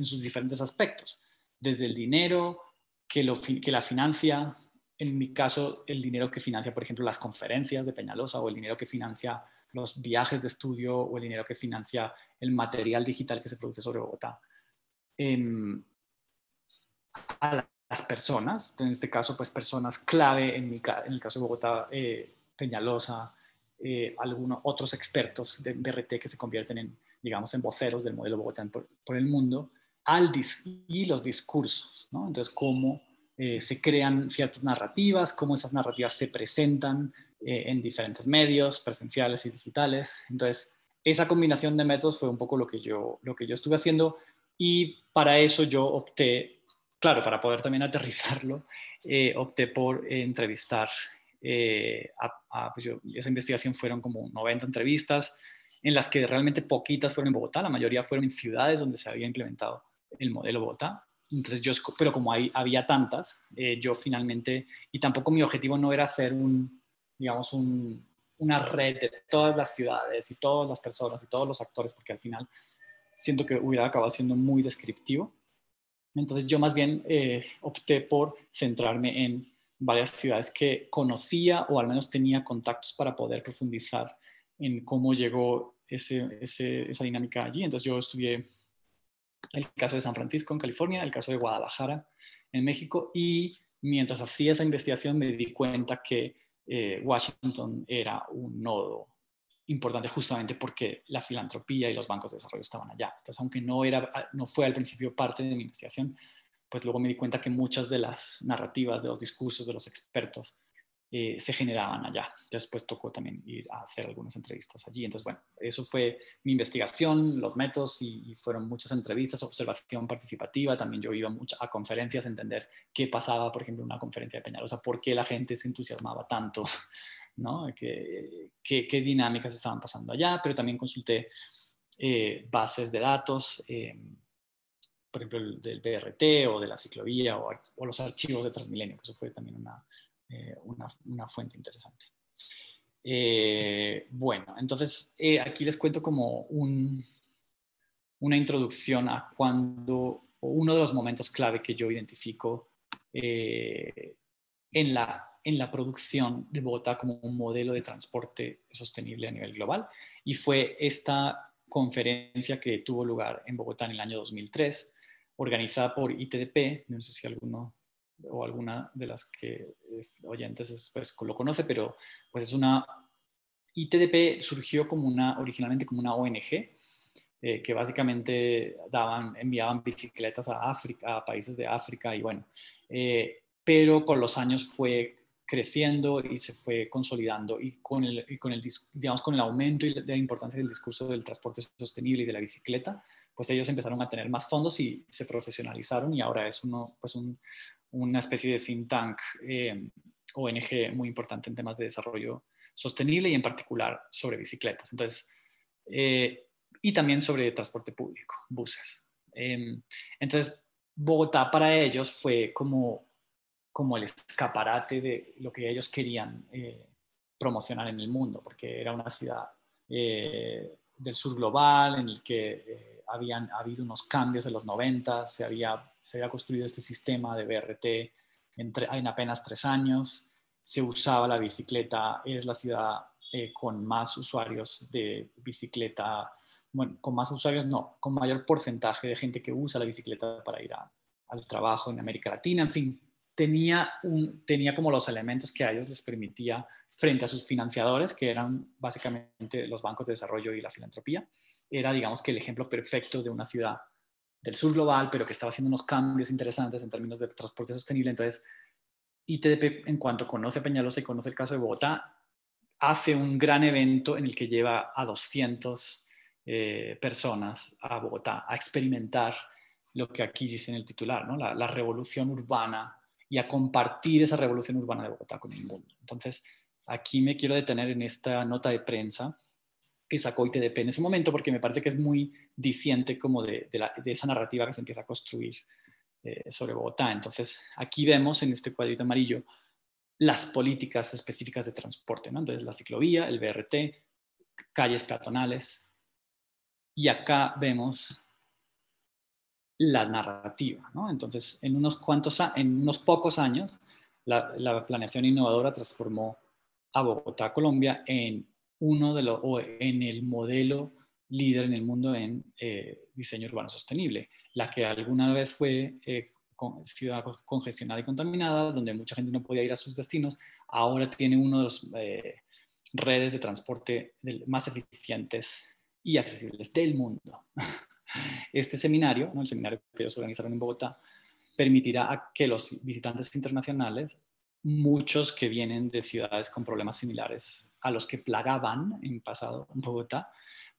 sus diferentes aspectos, desde el dinero que la financia, en mi caso, el dinero que financia, por ejemplo, las conferencias de Peñalosa, o el dinero que financia los viajes de estudio, o el dinero que financia el material digital que se produce sobre Bogotá, a las personas, en este caso, pues personas clave, en el caso de Bogotá, Peñalosa, algunos otros expertos de BRT que se convierten en, digamos, en voceros del modelo Bogotá por el mundo, y los discursos, ¿no? Entonces, cómo se crean ciertas narrativas, cómo esas narrativas se presentan en diferentes medios, presenciales y digitales. Entonces, esa combinación de métodos fue un poco lo que yo estuve haciendo, y para eso yo opté, claro, para poder también aterrizarlo, opté por entrevistar esa investigación fueron como 90 entrevistas, en las que realmente poquitas fueron en Bogotá, la mayoría fueron en ciudades donde se había implementado el modelo Bogotá. Entonces pero como había tantas, yo finalmente, y tampoco mi objetivo no era hacer digamos, una red de todas las ciudades y todas las personas y todos los actores, porque al final siento que hubiera acabado siendo muy descriptivo. Entonces yo más bien opté por centrarme en varias ciudades que conocía o al menos tenía contactos para poder profundizar en cómo llegó esa dinámica allí. Entonces yo estudié el caso de San Francisco en California, el caso de Guadalajara en México, y mientras hacía esa investigación me di cuenta que Washington era un nodo importante justamente porque la filantropía y los bancos de desarrollo estaban allá. Entonces, aunque no fue al principio parte de mi investigación, pues luego me di cuenta que muchas de las narrativas, de los discursos de los expertos se generaban allá. Después tocó también ir a hacer algunas entrevistas allí. Entonces, bueno, eso fue mi investigación, los métodos, y fueron muchas entrevistas, observación participativa. También yo iba mucho a conferencias a entender qué pasaba, por ejemplo, en una conferencia de Peñalosa, por qué la gente se entusiasmaba tanto, ¿no? ¿Qué dinámicas estaban pasando allá? Pero también consulté bases de datos, por ejemplo, del BRT o de la ciclovía, o los archivos de Transmilenio, que eso fue también una fuente interesante. Bueno, entonces aquí les cuento como una introducción a o uno de los momentos clave que yo identifico en la producción de Bogotá como un modelo de transporte sostenible a nivel global. Y fue esta conferencia que tuvo lugar en Bogotá en el año 2003, organizada por ITDP. No sé si alguno o alguna de las que oyentes pues, lo conoce, pero pues es ITDP surgió originalmente como una ONG, que básicamente enviaban bicicletas a África, a países de África, y bueno, pero con los años fue creciendo y se fue consolidando, y digamos, con el aumento de la importancia del discurso del transporte sostenible y de la bicicleta, pues ellos empezaron a tener más fondos y se profesionalizaron, y ahora es una especie de think tank, ONG muy importante en temas de desarrollo sostenible, y en particular sobre bicicletas. Entonces, y también sobre transporte público, buses. Entonces, Bogotá para ellos fue como el escaparate de lo que ellos querían promocionar en el mundo, porque era una ciudad del sur global en el que habían habido unos cambios en los 90, se había construido este sistema de BRT en apenas 3 años. se usaba la bicicleta, es la ciudad con más usuarios de bicicleta, bueno, con más usuarios no, con mayor porcentaje de gente que usa la bicicleta para ir al trabajo en América Latina, en fin, tenía como los elementos que a ellos les permitía, frente a sus financiadores, que eran básicamente los bancos de desarrollo y la filantropía, era, digamos, que el ejemplo perfecto de una ciudad del sur global, pero que estaba haciendo unos cambios interesantes en términos de transporte sostenible. Entonces, ITDP, en cuanto conoce a Peñalosa y conoce el caso de Bogotá, hace un gran evento en el que lleva a 200 personas a Bogotá a experimentar lo que aquí dice en el titular, ¿no? La revolución urbana, y a compartir esa revolución urbana de Bogotá con el mundo. Entonces, aquí me quiero detener en esta nota de prensa que sacó ITDP en ese momento, porque me parece que es muy diciente como de esa narrativa que se empieza a construir sobre Bogotá. Entonces, aquí vemos en este cuadrito amarillo las políticas específicas de transporte, ¿no? Entonces, la ciclovía, el BRT, calles peatonales, y acá vemos la narrativa, ¿no? Entonces, en unos pocos años, la planeación innovadora transformó a Bogotá, Colombia, en el modelo líder en el mundo en diseño urbano sostenible, la que alguna vez fue ciudad congestionada y contaminada, donde mucha gente no podía ir a sus destinos, ahora tiene uno de los redes de transporte más eficientes y accesibles del mundo. Este seminario, ¿no? El seminario que ellos organizaron en Bogotá, permitirá a que los visitantes internacionales, muchos que vienen de ciudades con problemas similares a los que plagaban en pasado en Bogotá,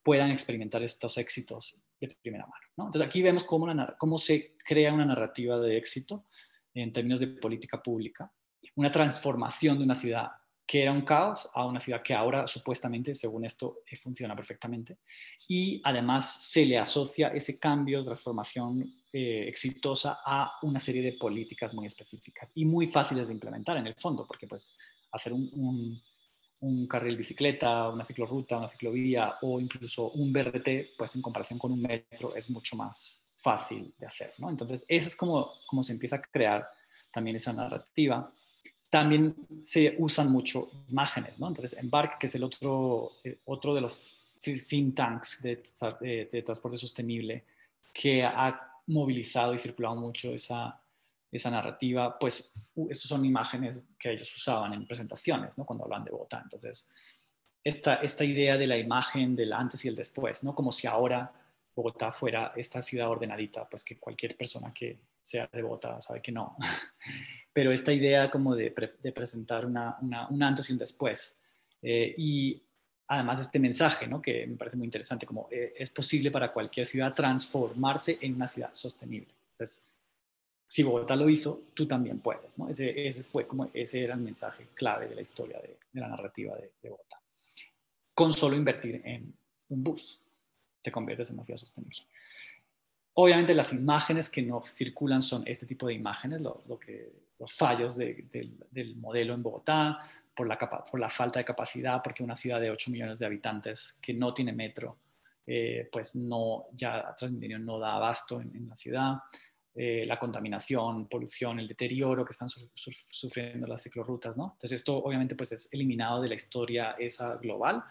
puedan experimentar estos éxitos de primera mano, ¿no? Entonces aquí vemos cómo se crea una narrativa de éxito en términos de política pública, una transformación de una ciudad que era un caos a una ciudad que ahora supuestamente, según esto, funciona perfectamente. Y además se le asocia ese cambio, transformación exitosa a una serie de políticas muy específicas y muy fáciles de implementar en el fondo, porque pues hacer un carril bicicleta, una ciclorruta, una ciclovía o incluso un BRT, pues en comparación con un metro es mucho más fácil de hacer, ¿no? Entonces, eso es como se empieza a crear también esa narrativa. También se usan mucho imágenes, ¿no? Entonces, Embark, que es el otro de los think tanks de transporte sostenible, que ha movilizado y circulado mucho esa narrativa, pues esas son imágenes que ellos usaban en presentaciones, ¿no? Cuando hablan de Bogotá. Entonces, esta idea de la imagen del antes y el después, ¿no? Como si ahora Bogotá fuera esta ciudad ordenadita, pues que cualquier persona que sea de Bogotá sabe que no. Pero esta idea como de presentar un antes y un después. Y además este mensaje, ¿no? Que me parece muy interesante, como es posible para cualquier ciudad transformarse en una ciudad sostenible. Entonces, si Bogotá lo hizo, tú también puedes, ¿no? Ese era el mensaje clave de la historia de la narrativa de Bogotá. Con solo invertir en un bus, te conviertes en una ciudad sostenible. Obviamente las imágenes que no circulan son este tipo de imágenes, los fallos del modelo en Bogotá, por la falta de capacidad, porque una ciudad de 8 millones de habitantes que no tiene metro, pues ya Transmilenio no da abasto en la ciudad, la contaminación, polución, el deterioro que están sufriendo las ciclorrutas, ¿no? Entonces esto obviamente pues es eliminado de la historia esa global,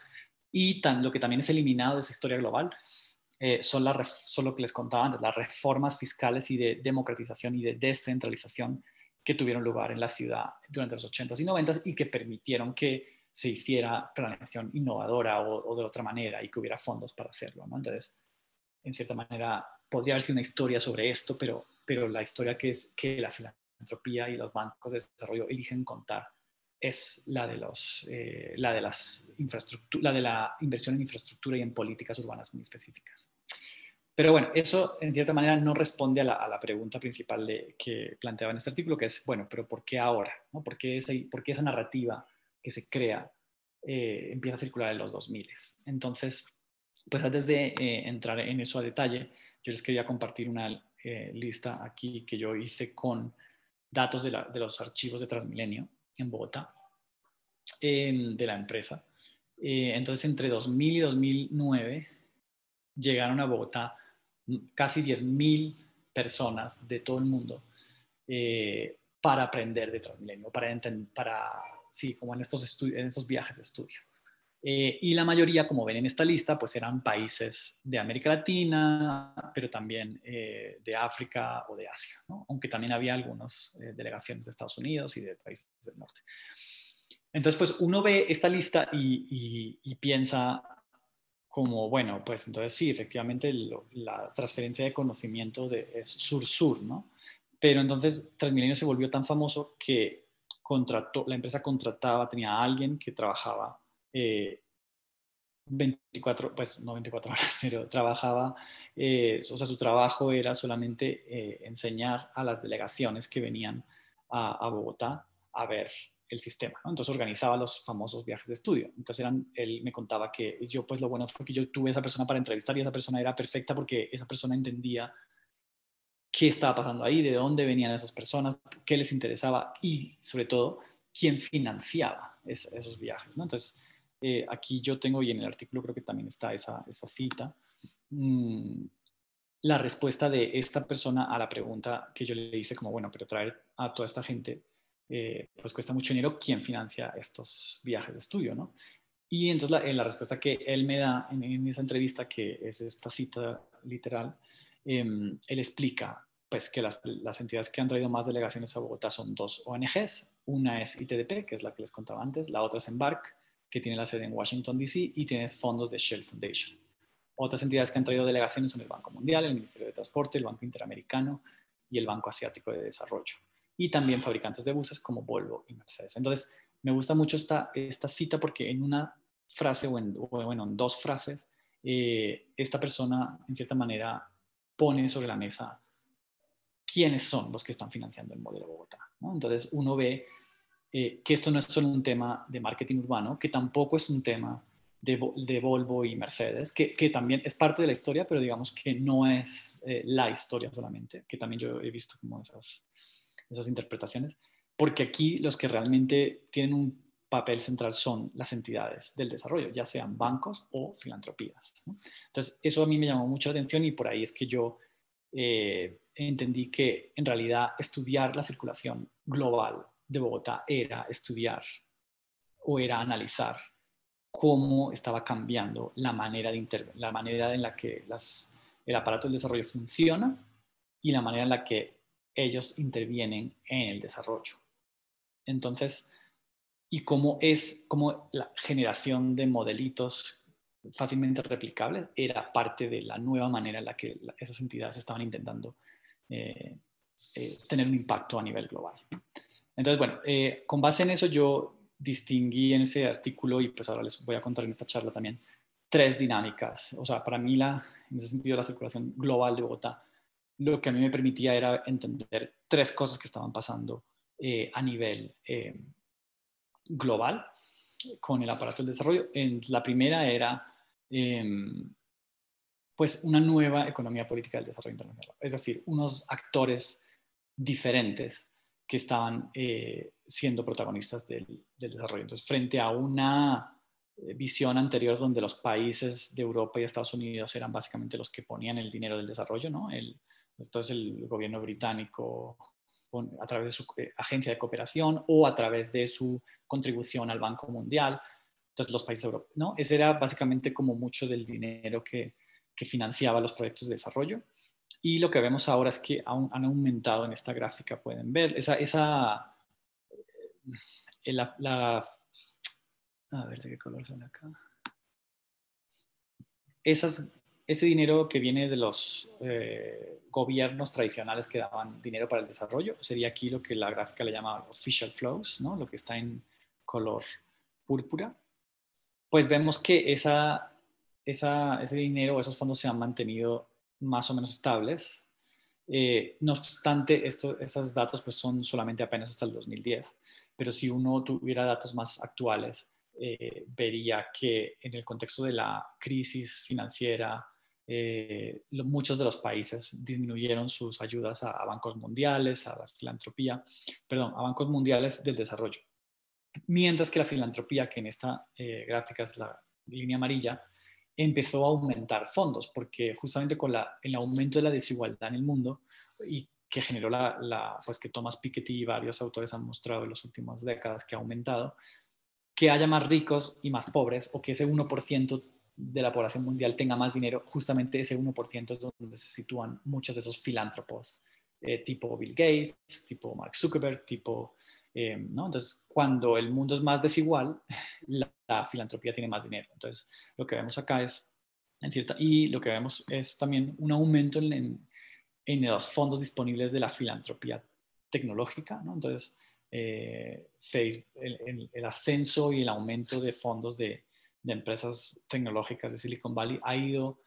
y lo que también es eliminado de esa historia global son lo que les contaba antes, las reformas fiscales y de democratización y de descentralización que tuvieron lugar en la ciudad durante los 80s y 90s y que permitieron que se hiciera planeación innovadora o de otra manera y que hubiera fondos para hacerlo, ¿no? Entonces, en cierta manera, podría haber sido una historia sobre esto, pero la historia que la filantropía y los bancos de desarrollo eligen contar es la de la inversión en infraestructura y en políticas urbanas muy específicas. Pero bueno, eso en cierta manera no responde a la pregunta principal que planteaba en este artículo, que es, bueno, pero ¿por qué ahora? ¿No? ¿Por qué esa narrativa que se crea empieza a circular en los 2000? Entonces, pues antes de entrar en eso a detalle, yo les quería compartir una lista aquí que yo hice con datos de los archivos de Transmilenio en Bogotá, de la empresa. Entonces, entre 2000 y 2009 llegaron a Bogotá casi 10.000 personas de todo el mundo para aprender de Transmilenio, para sí, como en estos viajes de estudio. Y la mayoría, como ven en esta lista, pues eran países de América Latina, pero también de África o de Asia, ¿no? Aunque también había algunas delegaciones de Estados Unidos y de países del norte. Entonces, pues uno ve esta lista y piensa como, bueno, pues entonces sí, efectivamente la transferencia de conocimiento es sur-sur, ¿no? Pero entonces Transmilenio se volvió tan famoso que la empresa contrataba, tenía a alguien que trabajaba 24, pues no 24 horas, pero trabajaba, o sea, su trabajo era solamente enseñar a las delegaciones que venían a Bogotá a ver el sistema, ¿no? Entonces organizaba los famosos viajes de estudio. Entonces él me contaba que yo, pues lo bueno fue que yo tuve a esa persona para entrevistar y esa persona era perfecta porque esa persona entendía qué estaba pasando ahí, de dónde venían esas personas, qué les interesaba y sobre todo quién financiaba esos viajes, ¿no? Entonces, aquí yo tengo, y en el artículo creo que también está esa cita, la respuesta de esta persona a la pregunta que yo le hice como, bueno, pero traer a toda esta gente pues cuesta mucho dinero, ¿quién financia estos viajes de estudio, no? Y entonces la respuesta que él me da en esa entrevista, que es esta cita literal, él explica pues, que las entidades que han traído más delegaciones a Bogotá son dos ONGs. Una es ITDP, que es la que les contaba antes, la otra es Embark, que tiene la sede en Washington, D.C., y tiene fondos de Shell Foundation. Otras entidades que han traído delegaciones son el Banco Mundial, el Ministerio de Transporte, el Banco Interamericano y el Banco Asiático de Desarrollo. Y también fabricantes de buses como Volvo y Mercedes. Entonces, me gusta mucho esta cita porque en una frase o en dos frases, esta persona en cierta manera pone sobre la mesa quiénes son los que están financiando el modelo Bogotá, ¿no? Entonces uno ve que esto no es solo un tema de marketing urbano, que tampoco es un tema de Volvo y Mercedes, que también es parte de la historia, pero digamos que no es la historia solamente, que también yo he visto como esas interpretaciones, porque aquí los que realmente tienen un papel central son las entidades del desarrollo, ya sean bancos o filantropías, ¿no? Entonces, eso a mí me llamó mucho la atención y por ahí es que yo entendí que en realidad estudiar la circulación global de Bogotá era estudiar o era analizar cómo estaba cambiando la manera en la que el aparato del desarrollo funciona y la manera en la que ellos intervienen en el desarrollo. Entonces, y cómo la generación de modelitos fácilmente replicables era parte de la nueva manera en la que esas entidades estaban intentando tener un impacto a nivel global. Entonces, bueno, con base en eso yo distinguí en ese artículo y pues ahora les voy a contar en esta charla también tres dinámicas. O sea, para mí en ese sentido la circulación global de Bogotá lo que a mí me permitía era entender tres cosas que estaban pasando a nivel global con el aparato del desarrollo. La primera era pues una nueva economía política del desarrollo internacional, es decir, unos actores diferentes que estaban siendo protagonistas del desarrollo. Entonces, frente a una visión anterior donde los países de Europa y Estados Unidos eran básicamente los que ponían el dinero del desarrollo, ¿no? Entonces el gobierno británico a través de su agencia de cooperación o a través de su contribución al Banco Mundial, entonces los países europeos, ¿no? Ese era básicamente como mucho del dinero que financiaba los proyectos de desarrollo. Y lo que vemos ahora es que han aumentado en esta gráfica, pueden ver, a ver de qué color son acá. Ese dinero que viene de los gobiernos tradicionales que daban dinero para el desarrollo, sería aquí lo que la gráfica le llama official flows, ¿no? Lo que está en color púrpura. Pues vemos que ese dinero, esos fondos se han mantenido más o menos estables. No obstante, estos datos pues, son solamente apenas hasta el 2010, pero si uno tuviera datos más actuales, vería que en el contexto de la crisis financiera, muchos de los países disminuyeron sus ayudas a bancos mundiales, a la filantropía, perdón, a bancos mundiales del desarrollo. Mientras que la filantropía, que en esta gráfica es la línea amarilla, empezó a aumentar fondos, porque justamente con el aumento de la desigualdad en el mundo y que generó pues que Thomas Piketty y varios autores han mostrado en las últimas décadas que ha aumentado, que haya más ricos y más pobres, o que ese 1% de la población mundial tenga más dinero. Justamente ese 1% es donde se sitúan muchos de esos filántropos, tipo Bill Gates, tipo Mark Zuckerberg, tipo, ¿no? Entonces, cuando el mundo es más desigual, la filantropía tiene más dinero. Entonces, lo que vemos acá es, y lo que vemos es también un aumento en los fondos disponibles de la filantropía tecnológica, ¿no? Entonces, el ascenso y el aumento de fondos de empresas tecnológicas de Silicon Valley ha ido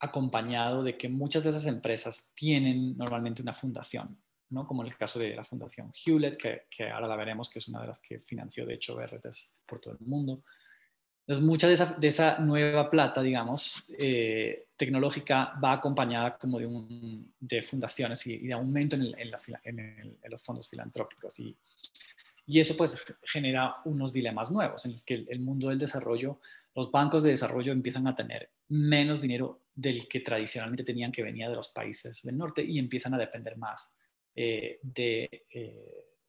acompañado de que muchas de esas empresas tienen normalmente una fundación, ¿no? Como en el caso de la fundación Hewlett, que ahora la veremos, que es una de las que financió, de hecho, BRTs por todo el mundo. Entonces, mucha de esa nueva plata, digamos, tecnológica va acompañada como de fundaciones y de aumento en los fondos filantrópicos. Y eso pues genera unos dilemas nuevos en los que el mundo del desarrollo, los bancos de desarrollo empiezan a tener menos dinero del que tradicionalmente tenían, que venía de los países del norte, y empiezan a depender más de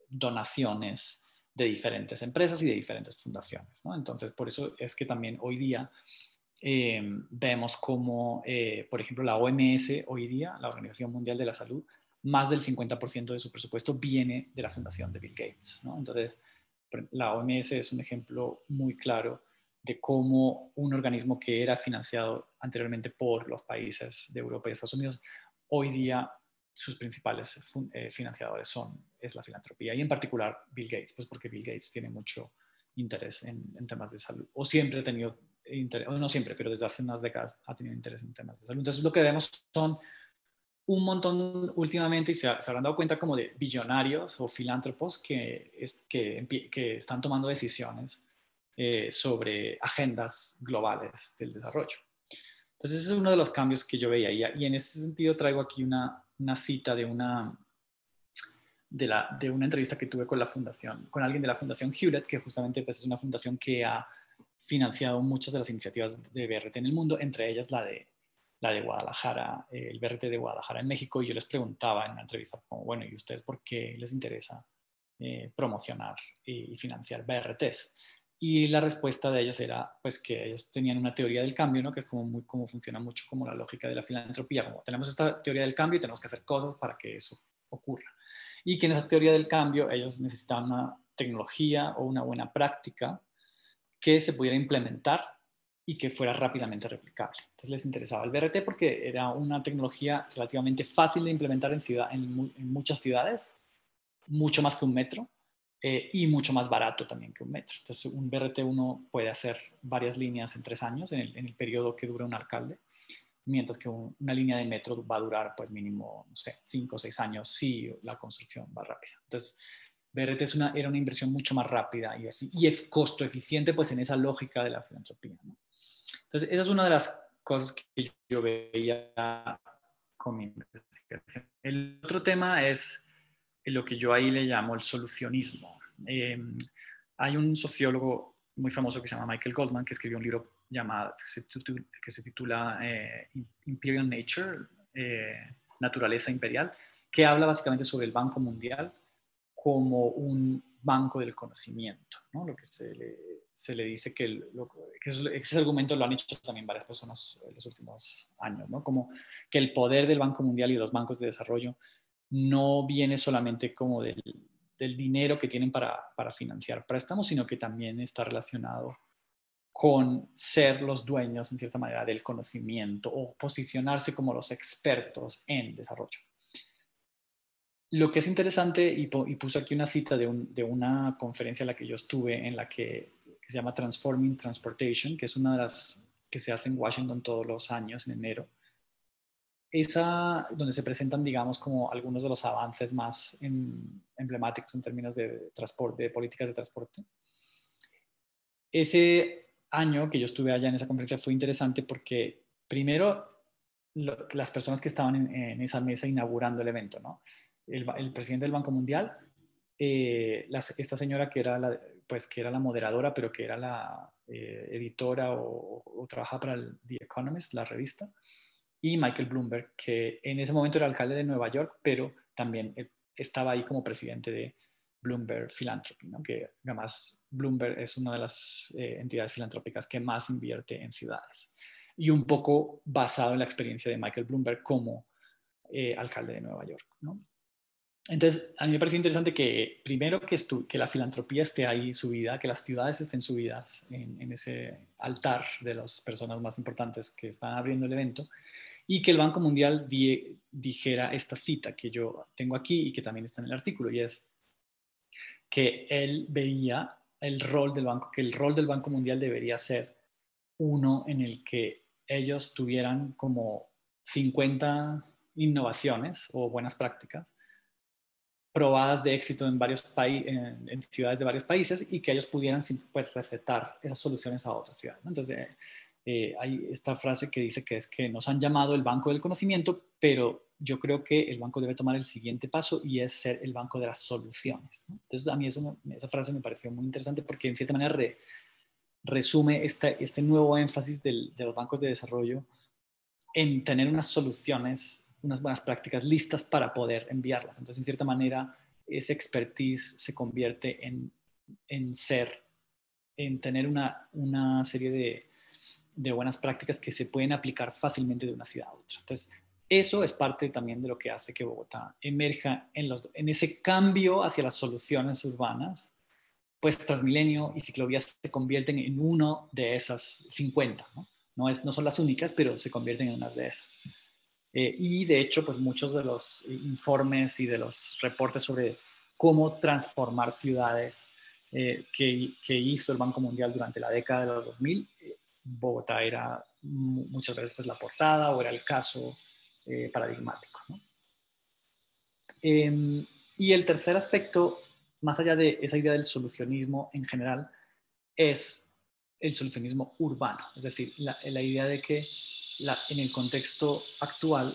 donaciones de diferentes empresas y de diferentes fundaciones, ¿no? Entonces, por eso es que también hoy día vemos como, por ejemplo, la OMS hoy día, la Organización Mundial de la Salud, más del 50% de su presupuesto viene de la fundación de Bill Gates, ¿no? Entonces, la OMS es un ejemplo muy claro de cómo un organismo que era financiado anteriormente por los países de Europa y Estados Unidos, hoy día sus principales financiadores es la filantropía, y en particular Bill Gates, pues porque Bill Gates tiene mucho interés en temas de salud, o siempre ha tenido interés, o no siempre, pero desde hace unas décadas ha tenido interés en temas de salud. Entonces, lo que vemos son un montón últimamente, y se habrán dado cuenta, como de billonarios o filántropos que están tomando decisiones sobre agendas globales del desarrollo. Entonces, ese es uno de los cambios que yo veía. Y en ese sentido traigo aquí una cita de una entrevista que tuve con la fundación, con alguien de la fundación Hewlett, que justamente pues, es una fundación que ha financiado muchas de las iniciativas de BRT en el mundo, entre ellas la de Guadalajara, el BRT de Guadalajara en México. Y yo les preguntaba en una entrevista como, bueno, ¿y ustedes por qué les interesa promocionar y financiar BRTs? Y la respuesta de ellos era pues que ellos tenían una teoría del cambio, ¿no? Que es como funciona mucho como la lógica de la filantropía, como tenemos esta teoría del cambio y tenemos que hacer cosas para que eso ocurra. Y que en esa teoría del cambio ellos necesitaban una tecnología o una buena práctica que se pudiera implementar y que fuera rápidamente replicable. Entonces les interesaba el BRT porque era una tecnología relativamente fácil de implementar en muchas ciudades, mucho más que un metro, y mucho más barato también que un metro. Entonces, un BRT uno puede hacer varias líneas en 3 años, en el periodo que dura un alcalde, mientras que una línea de metro va a durar pues mínimo, no sé, 5 o 6 años si la construcción va rápida. Entonces, BRT era una inversión mucho más rápida y costo eficiente, pues en esa lógica de la filantropía, ¿no? Entonces, esa es una de las cosas que yo veía con mi investigación. El otro tema es lo que yo ahí le llamo el solucionismo. Hay un sociólogo muy famoso que se llama Michael Goldman, que escribió un libro llamado, que se titula Imperial Nature, Naturaleza Imperial, que habla básicamente sobre el Banco Mundial como un banco del conocimiento, ¿no? Lo que se le dice que ese argumento lo han hecho también varias personas en los últimos años, ¿no? Como que el poder del Banco Mundial y de los bancos de desarrollo no viene solamente como del dinero que tienen para financiar préstamos, sino que también está relacionado con ser los dueños, en cierta manera, del conocimiento o posicionarse como los expertos en desarrollo. Lo que es interesante, y puse aquí una cita de una conferencia en la que yo estuve, que se llama Transforming Transportation, que es una de las que se hace en Washington todos los años, en enero. Donde se presentan, digamos, como algunos de los avances más emblemáticos en términos de transporte, de políticas de transporte. Ese año que yo estuve allá en esa conferencia fue interesante porque, primero, las personas que estaban en esa mesa inaugurando el evento, ¿no? El presidente del Banco Mundial, esta señora que era la moderadora, pero que era la editora o trabajaba para The Economist, la revista, y Michael Bloomberg, que en ese momento era alcalde de Nueva York, pero también estaba ahí como presidente de Bloomberg Philanthropy, ¿no? Que además Bloomberg es una de las entidades filantrópicas que más invierte en ciudades. Y un poco basado en la experiencia de Michael Bloomberg como alcalde de Nueva York, ¿no? Entonces, a mí me parece interesante que primero que la filantropía esté ahí subida, que las ciudades estén subidas en ese altar de las personas más importantes que están abriendo el evento, y que el Banco Mundial dijera esta cita que yo tengo aquí y que también está en el artículo, y es que él veía que el rol del Banco Mundial debería ser uno en el que ellos tuvieran como 50 innovaciones o buenas prácticas probadas de éxito en ciudades de varios países, y que ellos pudieran pues, recetar esas soluciones a otras ciudades, ¿no? Entonces, hay esta frase que dice que es que nos han llamado el banco del conocimiento, pero yo creo que el banco debe tomar el siguiente paso y es ser el banco de las soluciones, ¿no? Entonces, a mí esa frase me pareció muy interesante porque en cierta manera resume este nuevo énfasis de los bancos de desarrollo en tener unas soluciones, unas buenas prácticas listas para poder enviarlas. Entonces, en cierta manera, ese expertise se convierte en tener una serie de buenas prácticas que se pueden aplicar fácilmente de una ciudad a otra. Entonces, eso es parte también de lo que hace que Bogotá emerja en ese cambio hacia las soluciones urbanas, pues Transmilenio y ciclovías se convierten en uno de esas 50, ¿no? No son las únicas, pero se convierten en unas de esas. Y de hecho, pues muchos de los informes y de los reportes sobre cómo transformar ciudades que hizo el Banco Mundial durante la década de los 2000, Bogotá era muchas veces pues, la portada o era el caso paradigmático, ¿no? Y el tercer aspecto, más allá de esa idea del solucionismo en general, es el solucionismo urbano. Es decir, la idea de que en el contexto actual,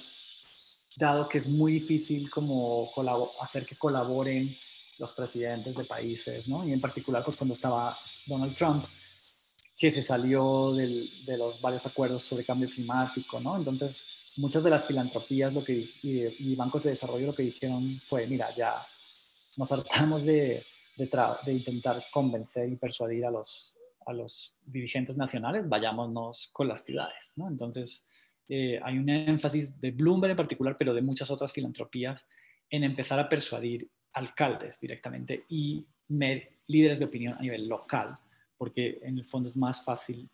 dado que es muy difícil como hacer que colaboren los presidentes de países, ¿no? Y en particular, pues cuando estaba Donald Trump, que se salió de los varios acuerdos sobre cambio climático, ¿no? Entonces, muchas de las filantropías y bancos de desarrollo lo que dijeron fue, mira, ya nos hartamos de intentar convencer y persuadir a los dirigentes nacionales, vayámonos con las ciudades, ¿no? Entonces, hay un énfasis de Bloomberg en particular, pero de muchas otras filantropías, en empezar a persuadir alcaldes directamente y líderes de opinión a nivel local, porque en el fondo es más fácil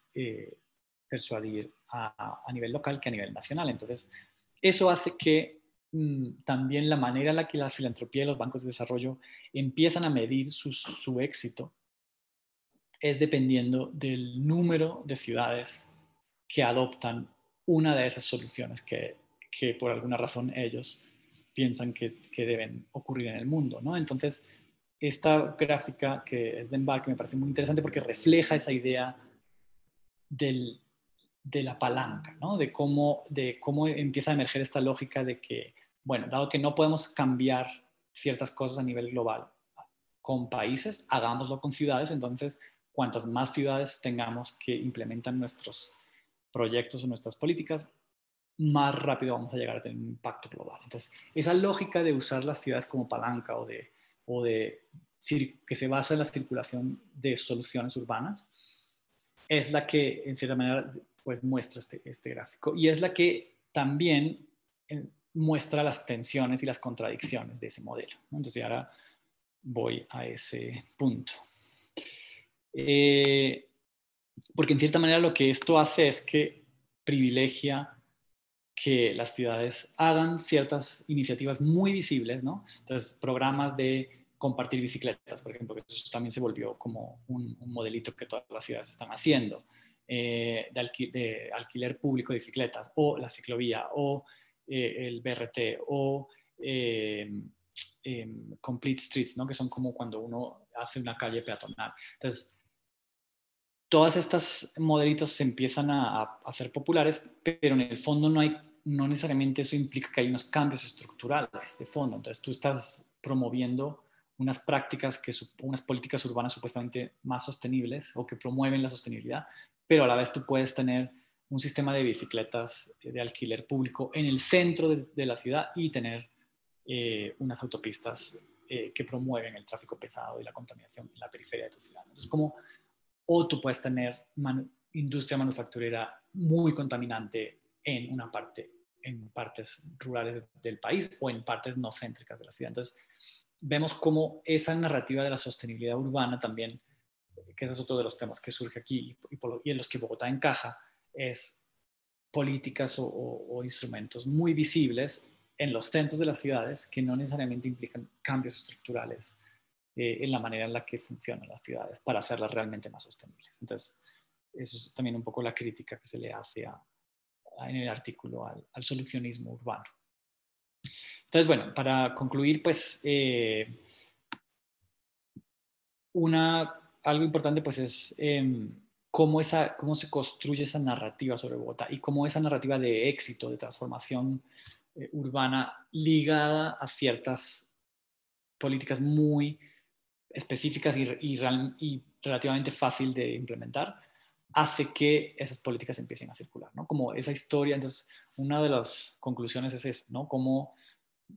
persuadir a nivel local que a nivel nacional. Entonces, eso hace que también la manera en la que la filantropía y los bancos de desarrollo empiezan a medir su éxito es dependiendo del número de ciudades que adoptan una de esas soluciones que por alguna razón ellos piensan que deben ocurrir en el mundo, ¿no? Entonces, esta gráfica que es de Embark me parece muy interesante porque refleja esa idea de la palanca, ¿no? De cómo empieza a emerger esta lógica de que, bueno, dado que no podemos cambiar ciertas cosas a nivel global con países, hagámoslo con ciudades. Entonces, cuantas más ciudades tengamos que implementan nuestros proyectos o nuestras políticas, más rápido vamos a llegar a tener un impacto global. Entonces, esa lógica de usar las ciudades como palanca que se basa en la circulación de soluciones urbanas, es la que, en cierta manera, pues muestra este gráfico. Y es la que también muestra las tensiones y las contradicciones de ese modelo, ¿no? Entonces, ahora voy a ese punto. Porque en cierta manera lo que esto hace es que privilegia que las ciudades hagan ciertas iniciativas muy visibles, ¿no? Entonces, programas de compartir bicicletas, por ejemplo, que eso también se volvió como un modelito que todas las ciudades están haciendo, de alquiler público de bicicletas, o la ciclovía, o el BRT, o Complete Streets, ¿no? Que son como cuando uno hace una calle peatonal. Entonces, todas estas modelitos se empiezan a hacer populares, pero en el fondo no necesariamente eso implica que hay unos cambios estructurales de fondo. Entonces tú estás promoviendo unas prácticas, unas políticas urbanas supuestamente más sostenibles o que promueven la sostenibilidad, pero a la vez tú puedes tener un sistema de bicicletas de alquiler público en el centro de la ciudad y tener unas autopistas que promueven el tráfico pesado y la contaminación en la periferia de tu ciudad. Entonces, o tú puedes tener industria manufacturera muy contaminante en partes rurales del país o en partes no céntricas de la ciudad. Entonces, vemos cómo esa narrativa de la sostenibilidad urbana también, que ese es otro de los temas que surge aquí y en los que Bogotá encaja, es políticas o instrumentos muy visibles en los centros de las ciudades que no necesariamente implican cambios estructurales en la manera en la que funcionan las ciudades para hacerlas realmente más sostenibles. Entonces, eso es también un poco la crítica que se le hace en el artículo al solucionismo urbano. Entonces, bueno, para concluir, pues, algo importante pues es cómo se construye esa narrativa sobre Bogotá y cómo esa narrativa de éxito, de transformación urbana ligada a ciertas políticas muy específicas y relativamente fácil de implementar, hace que esas políticas empiecen a circular, ¿no? Como esa historia. Entonces, una de las conclusiones es eso, ¿no? Como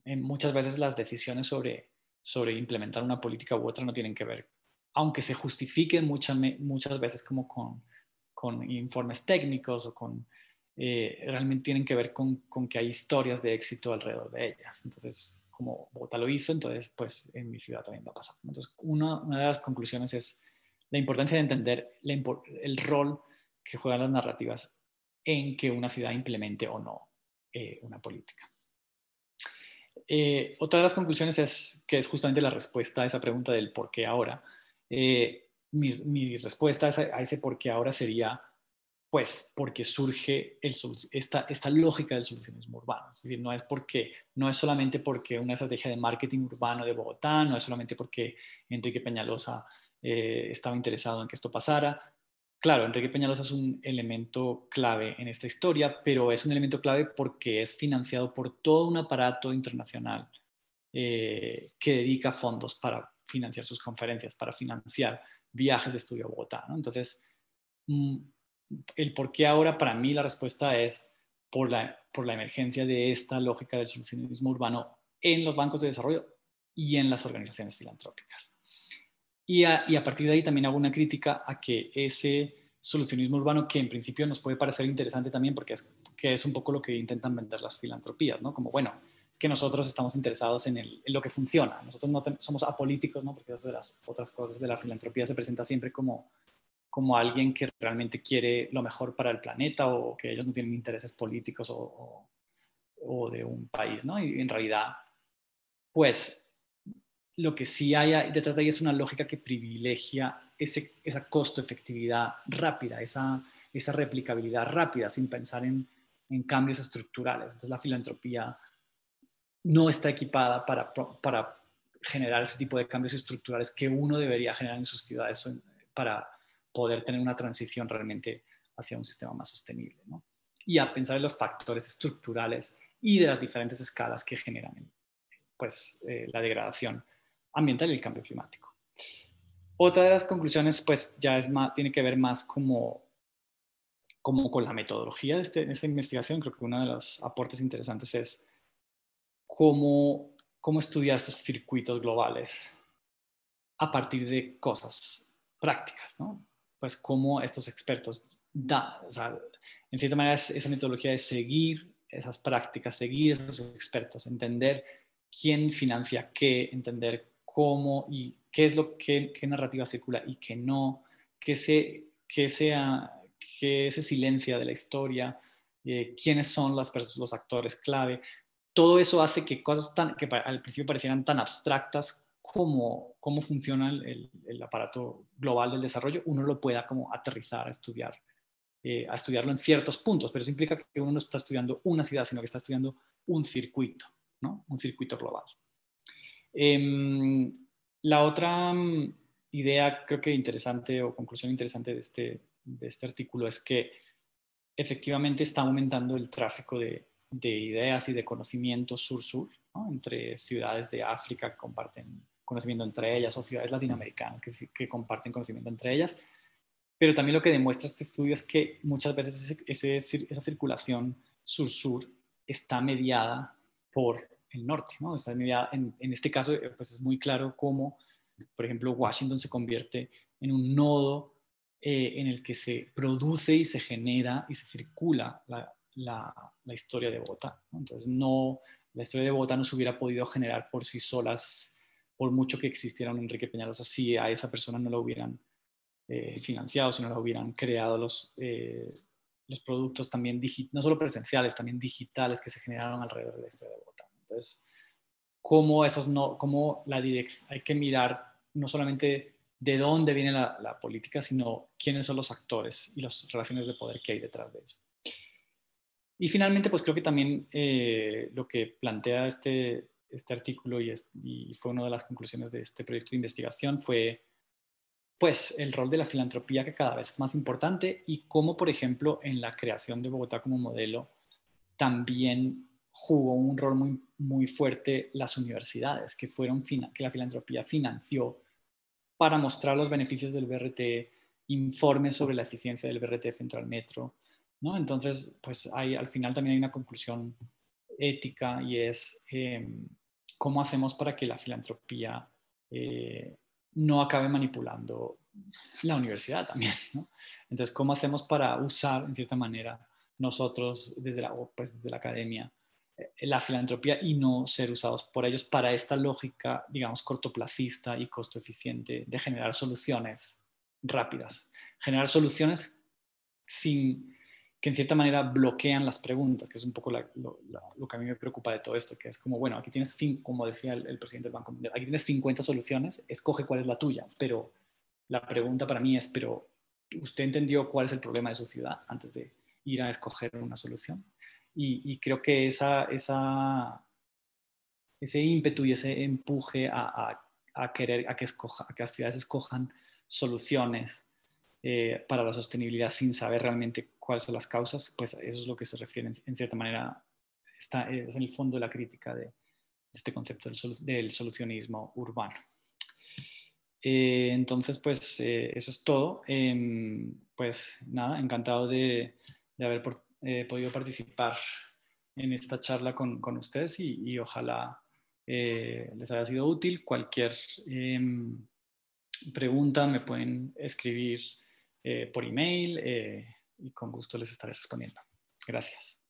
muchas veces las decisiones sobre implementar una política u otra no tienen que ver, aunque se justifiquen muchas veces como con informes técnicos o realmente tienen que ver con que hay historias de éxito alrededor de ellas. Entonces, como Bogotá lo hizo, entonces pues en mi ciudad también va a pasar. Entonces, una de las conclusiones es la importancia de entender el rol que juegan las narrativas en que una ciudad implemente o no una política. Otra de las conclusiones que es justamente la respuesta a esa pregunta del por qué ahora. Mi respuesta a ese por qué ahora sería, pues, porque surge esta lógica del solucionismo urbano. Es decir, no es solamente porque una estrategia de marketing urbano de Bogotá, no es solamente porque Enrique Peñalosa estaba interesado en que esto pasara. Claro, Enrique Peñalosa es un elemento clave en esta historia, pero es un elemento clave porque es financiado por todo un aparato internacional que dedica fondos para financiar sus conferencias, para financiar viajes de estudio a Bogotá, ¿no? Entonces, el por qué ahora, para mí la respuesta es por la emergencia de esta lógica del solucionismo urbano en los bancos de desarrollo y en las organizaciones filantrópicas. Y a partir de ahí también hago una crítica a que ese solucionismo urbano, que en principio nos puede parecer interesante también porque es un poco lo que intentan vender las filantropías, ¿no? Como, bueno, es que nosotros estamos interesados en lo que funciona, nosotros no somos apolíticos, ¿no? Porque esas de las otras cosas de la filantropía se presenta siempre como alguien que realmente quiere lo mejor para el planeta o que ellos no tienen intereses políticos o de un país, ¿no? Y en realidad, pues, lo que sí hay detrás de ahí es una lógica que privilegia esa costo-efectividad rápida, esa replicabilidad rápida, sin pensar en cambios estructurales. Entonces la filantropía no está equipada para generar ese tipo de cambios estructurales que uno debería generar en sus ciudades para poder tener una transición realmente hacia un sistema más sostenible, ¿no? Y a pensar en los factores estructurales y de las diferentes escalas que generan pues, la degradación ambiental y el cambio climático. Otra de las conclusiones, pues, ya tiene que ver más como con la metodología de esta investigación. Creo que uno de los aportes interesantes es cómo estudiar estos circuitos globales a partir de cosas prácticas, ¿no? Pues cómo estos expertos o sea, en cierta manera esa metodología es seguir esas prácticas, seguir esos expertos, entender quién financia qué, entender cómo y qué es qué narrativa circula y qué no, qué se silencia de la historia, quiénes son los actores clave. Todo eso hace que cosas que al principio parecieran tan abstractas como cómo funciona el aparato global del desarrollo, uno lo pueda como aterrizar a estudiarlo en ciertos puntos, pero eso implica que uno no está estudiando una ciudad, sino que está estudiando un circuito, ¿no? Un circuito global. La otra idea, creo que interesante o conclusión interesante de este artículo es que efectivamente está aumentando el tráfico de ideas y de conocimiento sur-sur, ¿no? Entre ciudades de África que comparten conocimiento entre ellas o ciudades latinoamericanas que comparten conocimiento entre ellas. Pero también lo que demuestra este estudio es que muchas veces esa circulación sur-sur está mediada por el norte, ¿no? En este caso, pues es muy claro cómo, por ejemplo, Washington se convierte en un nodo en el que se produce y se genera y se circula la historia de Bogotá, ¿no? Entonces, la historia de Bogotá no se hubiera podido generar por sí solas, por mucho que existiera un Enrique Peñalosa, si a esa persona no lo hubieran financiado, si no lo hubieran creado los productos también, no solo presenciales, también digitales que se generaron alrededor de la historia de Bogotá. Entonces, hay que mirar no solamente de dónde viene la política, sino quiénes son los actores y las relaciones de poder que hay detrás de eso. Y finalmente, pues creo que también lo que plantea este artículo y fue una de las conclusiones de este proyecto de investigación fue pues el rol de la filantropía que cada vez es más importante y cómo, por ejemplo, en la creación de Bogotá como modelo también jugó un rol muy, muy fuerte las universidades, que la filantropía financió para mostrar los beneficios del BRT, informes sobre la eficiencia del BRT frente al metro, ¿no? Entonces, pues al final también hay una conclusión ética y es cómo hacemos para que la filantropía no acabe manipulando la universidad también, ¿no? Entonces, ¿cómo hacemos para usar, en cierta manera, nosotros desde la academia, la filantropía y no ser usados por ellos para esta lógica, digamos, cortoplacista y costo eficiente de generar soluciones rápidas, generar soluciones sin que en cierta manera bloquean las preguntas, que es un poco lo que a mí me preocupa de todo esto, que es como, bueno, aquí tienes, como decía el presidente del Banco Mundial, aquí tienes 50 soluciones, escoge cuál es la tuya, pero la pregunta para mí es, pero ¿usted entendió cuál es el problema de su ciudad antes de ir a escoger una solución? Y creo que ese ímpetu y ese empuje a querer, a que las ciudades escojan soluciones para la sostenibilidad sin saber realmente cuáles son las causas, pues eso es lo que se refiere en cierta manera, es en el fondo de la crítica de este concepto del solucionismo urbano. Entonces, pues eso es todo. Pues nada, encantado de haber podido participar en esta charla con ustedes y ojalá les haya sido útil. Cualquier pregunta me pueden escribir por email y con gusto les estaré respondiendo. Gracias.